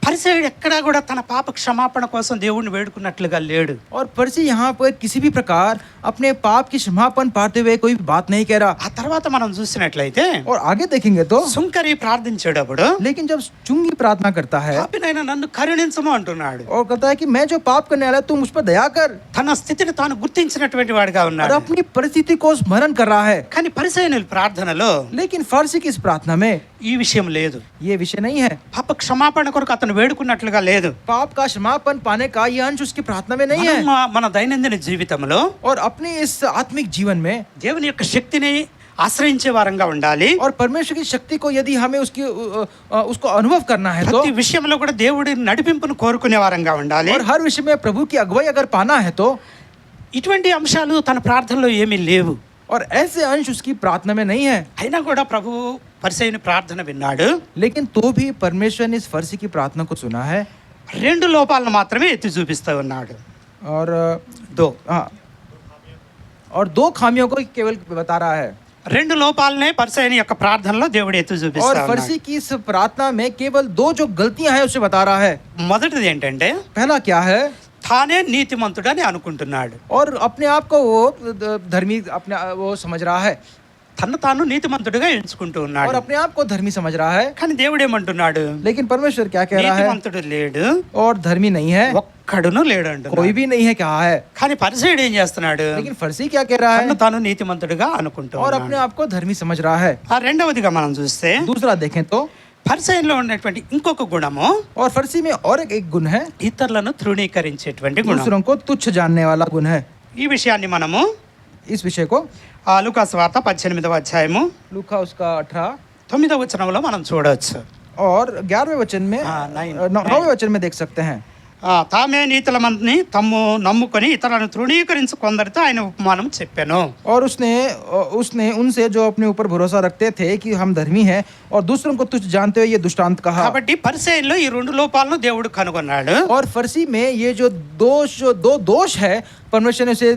[SPEAKER 1] పరిసయ్యుడు ఎక్కడా కూడా తన పాప క్షమాపణ కోసం దేవుణ్ణి వేడుకున్నట్లుగా లేడు.
[SPEAKER 2] और फरसी यहाँ पर किसी भी प्रकार अपने पाप की क्षमापण पाते हुए कोई बात नहीं कह रहा।
[SPEAKER 1] ఆ తర్వాత మనం చూసినట్లయితే
[SPEAKER 2] और आगे देखेंगे तो,
[SPEAKER 1] సుంకరి ప్రార్థించేటప్పుడు
[SPEAKER 2] लेकिन जब चुंगी प्रार्थना करता है
[SPEAKER 1] పాపినైనా నన్ను కరుణించము అంటున్నాడు.
[SPEAKER 2] और कहता है कि मैं जो पाप करने वाला तुम मुझ पर दया कर,
[SPEAKER 1] తన స్థితిని తాను గుర్తించినటువంటి వాడిగా
[SPEAKER 2] और
[SPEAKER 1] ఉన్నాడు.
[SPEAKER 2] अपनी परिस्थिति को स्मरण कर रहा है।
[SPEAKER 1] కానీ పరిసయ్యుని ప్రార్థనలో
[SPEAKER 2] लेकिन फरसी की इस प्रार्थना में
[SPEAKER 1] ఈ విషయం లేదు.
[SPEAKER 2] ये विषय नहीं है।
[SPEAKER 1] పాప క్షమాపణ కొరకు అతను వేడుకున్నట్లుగా లేదు.
[SPEAKER 2] पाप का क्षमापण पाने का ये अंश उसकी प्रार्थना में नहीं है।
[SPEAKER 1] మన దైనందిన జీవితంలో
[SPEAKER 2] और अपने इस आत्मिक जीवन में
[SPEAKER 1] దేవుని యొక్క శక్తిని ఆశ్రయించే వారంగా ఉండాలి.
[SPEAKER 2] और परमेश्वर की शक्ति को यदि हमें उसको अनुभव करना है तो,
[SPEAKER 1] ప్రతి విషయంలో కూడా దేవుడి నడిపింపును కోరుకునే వారంగా ఉండాలి.
[SPEAKER 2] और हर विषय में प्रभु की अगुवाई अगर पाना है तो,
[SPEAKER 1] ఇటువంటి అంశాలు తన ప్రార్థనలో ఏమీ లేవు.
[SPEAKER 2] और ऐसे अंश उसकी प्रार्थना में नहीं है।
[SPEAKER 1] అయినా కూడా ప్రభు పరిసయ్యుని ప్రార్థన విన్నాడు.
[SPEAKER 2] लेकिन तो भी परमेश्वर ने इस फरसी की प्रार्थना को सुना है।
[SPEAKER 1] 2 లోపాలను మాత్రమే ఎత్తి చూపిస్తూ ఉన్నాడు.
[SPEAKER 2] और
[SPEAKER 1] దో
[SPEAKER 2] हाँ, और 2 खामियों को केवल बता रहा है।
[SPEAKER 1] 2 లోపాలనే పరిసయ్యుని యొక్క ప్రార్థనలో దేవుడు ఎత్తి
[SPEAKER 2] और
[SPEAKER 1] చూపిస్తాడు.
[SPEAKER 2] फरसी की इस प्रार्थना में केवल 2 जो गलतियां हैं उसे बता रहा है।
[SPEAKER 1] మొదటిది ఏంటంటే
[SPEAKER 2] पहला क्या है?
[SPEAKER 1] తానే నీతిమంతుడని అనుకుంటున్నాడు.
[SPEAKER 2] और अपने आप को वो धर्मी अपने वो समझ रहा है,
[SPEAKER 1] తను తాను నీతిమంతుడిగా ఎంచుకుంటూ
[SPEAKER 2] और
[SPEAKER 1] ఉన్నాడు.
[SPEAKER 2] अपने आप को धर्मी समझ रहा है।
[SPEAKER 1] కానీ దేవుడు ఏమంటున్నాడు?
[SPEAKER 2] लेकिन परमेश्वर क्या कह रहा है?
[SPEAKER 1] నీతిమంతుడు లేడు,
[SPEAKER 2] और धर्मी नहीं है,
[SPEAKER 1] ఒక్కడును లేడు అంటున్నాడు.
[SPEAKER 2] कोई भी नहीं है कहा है।
[SPEAKER 1] కానీ పరిసయ్యుడు ఏం చేస్తున్నాడు?
[SPEAKER 2] लेकिन फरसी क्या कह रहा
[SPEAKER 1] తను
[SPEAKER 2] है?
[SPEAKER 1] తాను నీతిమంతుడిగా అనుకుంటూ
[SPEAKER 2] और अपने
[SPEAKER 1] ఉన్నాడు.
[SPEAKER 2] आप को धर्मी समझ रहा है।
[SPEAKER 1] ఆ రెండవదిగా మనం చూస్తే
[SPEAKER 2] दूसरा देखें तो,
[SPEAKER 1] పరిసయ్యులో ఉన్నటువంటి ఇంకొక గుణము
[SPEAKER 2] और फरसी में और एक गुण है,
[SPEAKER 1] ఇతరులను తృణీకరించేటువంటి గుణం.
[SPEAKER 2] दूसरों को तुच्छ जानने वाला गुण है।
[SPEAKER 1] ఈ విషయాన్ని మనము
[SPEAKER 2] इस विषय को
[SPEAKER 1] లూకాసు వార్త 18వ అధ్యాయము
[SPEAKER 2] लूका उसका 18
[SPEAKER 1] 9వ వచనంలో మనం చూడవచ్చు.
[SPEAKER 2] और 11वें वचन में, 9वें वचन में देख सकते हैं।
[SPEAKER 1] తామే నీతులమందని తమ్ము నమ్ముకొని ఇతరులను తృణీకరించి కొందరితో ఆయన ఉపమానం చెప్పాను.
[SPEAKER 2] और उसने उनसे जो अपने ऊपर भरोसा रखते थे कि हम धर्मी हैं और दूसरों को तुच्छ जानते हुए ये दुष्टांत कहा।
[SPEAKER 1] కాబట్టి పరిసయ్యుల్లో ఈ 2 లోపాలను దేవుడు కనుగొన్నాడు.
[SPEAKER 2] और फरसी में ये जो दो दोष है परमेश्वर ने उसे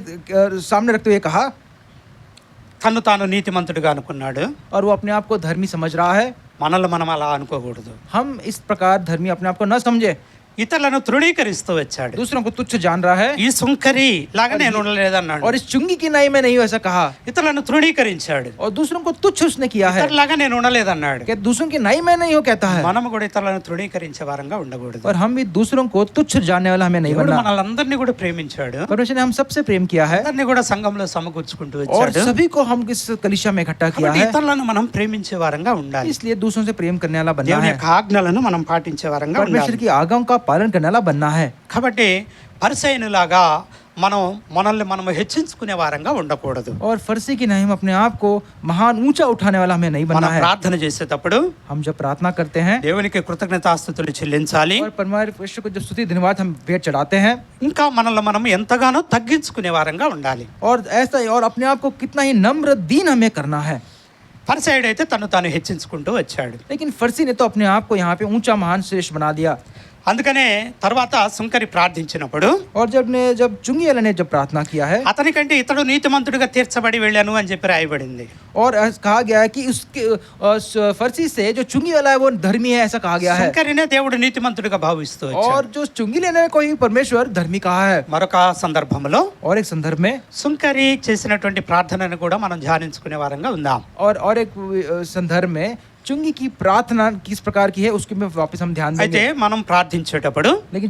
[SPEAKER 2] सामने रखते हुए कहा।
[SPEAKER 1] తను తాను నీతిమంతుడిగా అనుకున్నాడు.
[SPEAKER 2] और वो अपने आप को धर्मी समझ रहा है।
[SPEAKER 1] మనల్ని మనం అలా అనుకోకూడదు.
[SPEAKER 2] हम इस प्रकार धर्मी अपने आप को न समझे,
[SPEAKER 1] ఇతరులను తృణీకరిస్తూ వచ్చాడు.
[SPEAKER 2] दूसरों को तुच्छ जान रहा है।
[SPEAKER 1] ఈ సుంకరి లాగా నేను ఉండలేదన్నాడు.
[SPEAKER 2] और इस चुंगी की नाई में नहीं ऐसा कहा,
[SPEAKER 1] ఇతరులను తృణీకరించాడు.
[SPEAKER 2] और दूसरों को तुच्छ उसने किया है।
[SPEAKER 1] ఇతరులాగా నేను ఉండలేదన్నాడు.
[SPEAKER 2] क्या दूसरों की नाई में नहीं हो कहता है।
[SPEAKER 1] మనము కూడా ఇతరులను తృణీకరించే వారంగా ఉండకూడదు.
[SPEAKER 2] और हम भी दूसरों को तुच्छ जानने वाला हमें नहीं
[SPEAKER 1] దేవుడు
[SPEAKER 2] बनना।
[SPEAKER 1] మనల్ని కూడా ప్రేమించాడు.
[SPEAKER 2] परमेश्वर ने हम सबसे प्रेम किया है,
[SPEAKER 1] అందరినీ కూడా సంఘంలో సమకూర్చుకుంటూ
[SPEAKER 2] और
[SPEAKER 1] వచ్చాడు.
[SPEAKER 2] सभी को हम इस कलीसिया में इकट्ठा किया
[SPEAKER 1] కాబట్టి
[SPEAKER 2] है।
[SPEAKER 1] ఇతరులను మనం ప్రేమించే వారంగా ఉండాలి.
[SPEAKER 2] इसलिए दूसरों से प्रेम करने वाला बनना
[SPEAKER 1] దేవుని
[SPEAKER 2] है,
[SPEAKER 1] యొక్క ఆజ్ఞలను మనం పాటించే వారంగా
[SPEAKER 2] परमेश्वर
[SPEAKER 1] ఉండాలి.
[SPEAKER 2] की आज्ञाओं का पालन करने वाला बनना है।
[SPEAKER 1] కాబట్టి పరిసయ్యునిలాగా
[SPEAKER 3] మనం మనల్ని మనం హెచ్చించుకునే వారంగా ఉండకూడదు.
[SPEAKER 2] और फर्जी की नहीं, हम अपने आप को महान ऊंचा उठाने वाला हमें नहीं बनना
[SPEAKER 3] మనం
[SPEAKER 2] है।
[SPEAKER 3] ప్రార్థన చేసేటప్పుడు
[SPEAKER 2] हम जब प्रार्थना करते हैं
[SPEAKER 3] దేవునికి కృతజ్ఞతాస్తుతులు చెల్లించాలి.
[SPEAKER 2] और परमेश्वर को जब स्तुति धन्यवाद हम भेंट चढ़ाते हैं,
[SPEAKER 3] ఇంకా మనల్ని మనం ఎంతగానో తగ్గించుకునే వారంగా ఉండాలి.
[SPEAKER 2] और ऐसा और अपने आप को कितना ही नम्र दीन हमें करना है।
[SPEAKER 3] పరిసయ్యుడు అయితే తను తాను హెచ్చించుకుంటూ వచ్చాడు.
[SPEAKER 2] लेकिन फर्जी ने तो अपने आप को यहाँ पे ऊंचा महान श्रेष्ठ बना दिया।
[SPEAKER 3] అందుకనే తర్వాత సుంకరి ప్రార్థించినప్పుడు
[SPEAKER 2] और जब चुंगी वाले ने जब प्रार्थना किया है,
[SPEAKER 3] అతనికంటే ఇతడు నీతిమంతుడిగా తీర్చబడి వెళ్ళాను అని చెప్పి రాయబడింది.
[SPEAKER 2] और कहा गया है कि उसके फर्जी से जो चुंगी वाला है वो धर्मी है, ऐसा कहा गया है।
[SPEAKER 3] సుంకరినే దేవుడు నీతిమంతుడిగా భావిస్తూ వచ్చాడు.
[SPEAKER 2] और जो चुंगी लेने को ही परमेश्वर धर्मी कहा है।
[SPEAKER 3] మరొక సందర్భంలో
[SPEAKER 2] और एक संदर्भ में
[SPEAKER 3] సుంకరి చేసినటువంటి ప్రార్థనను కూడా మనం ధ్యానించుకునే వారంగా ఉందాం.
[SPEAKER 2] और एक संदर्भ में चुंगी की प्रार्थना किस प्रकार की है उसके में वापस हम ध्यान
[SPEAKER 3] అయితే
[SPEAKER 2] देंगे।
[SPEAKER 3] మనం ప్రార్థించేటప్పుడు
[SPEAKER 2] लेकिन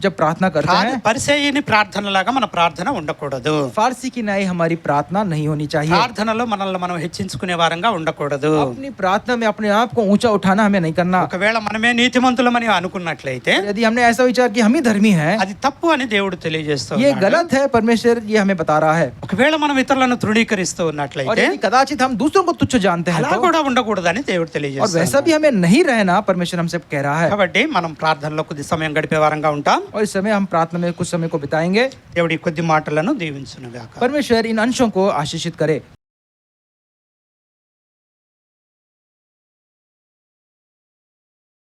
[SPEAKER 2] जब प्रार्थना करते हैं,
[SPEAKER 3] పరిసయ్యుని ప్రార్థనలాగా మన ప్రార్థన ఉండకూడదు.
[SPEAKER 2] फारसी की नाई हमारी प्रार्थना नहीं होनी चाहिए।
[SPEAKER 3] ప్రార్థనలో మనల్ని మనం హెచ్చించుకునే వారంగా ఉండకూడదు.
[SPEAKER 2] अपनी प्रार्थना में अपने आप को ऊंचा उठाना हमें नहीं करना।
[SPEAKER 3] ఒకవేళ మనమే నీతిమంతులమని అనుకున్నట్లయితే
[SPEAKER 2] यदि हमने ऐसा विचार कि हम ही धर्मी हैं,
[SPEAKER 3] అది తప్పు అని దేవుడు తెలియజేస్తూ
[SPEAKER 2] ये
[SPEAKER 3] ఉన్నాడు.
[SPEAKER 2] गलत है, परमेश्वर ये हमें बता रहा है।
[SPEAKER 3] ఒకవేళ మనం ఇతరులను తృణీకరిస్తూ
[SPEAKER 2] और
[SPEAKER 3] ఉన్నట్లయితే
[SPEAKER 2] यदि कदाचित हम दूसरों को तुच्छ जानते हैं
[SPEAKER 3] అలా
[SPEAKER 2] तो,
[SPEAKER 3] కూడా ఉండకూడదని దేవుడు
[SPEAKER 2] और
[SPEAKER 3] తెలియజేస్తాడు.
[SPEAKER 2] वैसा भी हमें नहीं रहना परमेश्वर हमसे कह रहा है।
[SPEAKER 3] కాబట్టి మనం ప్రార్థనలో కొద్ది సమయం గడిపే వారంగా ఉంటాం.
[SPEAKER 2] और इस समय हम प्रार्थना में कुछ समय को बिताएंगे।
[SPEAKER 3] దేవుడి కొద్ది మాటలను దీవించును గాక.
[SPEAKER 2] परमेश्वर इन अंशों को आशीषित करे।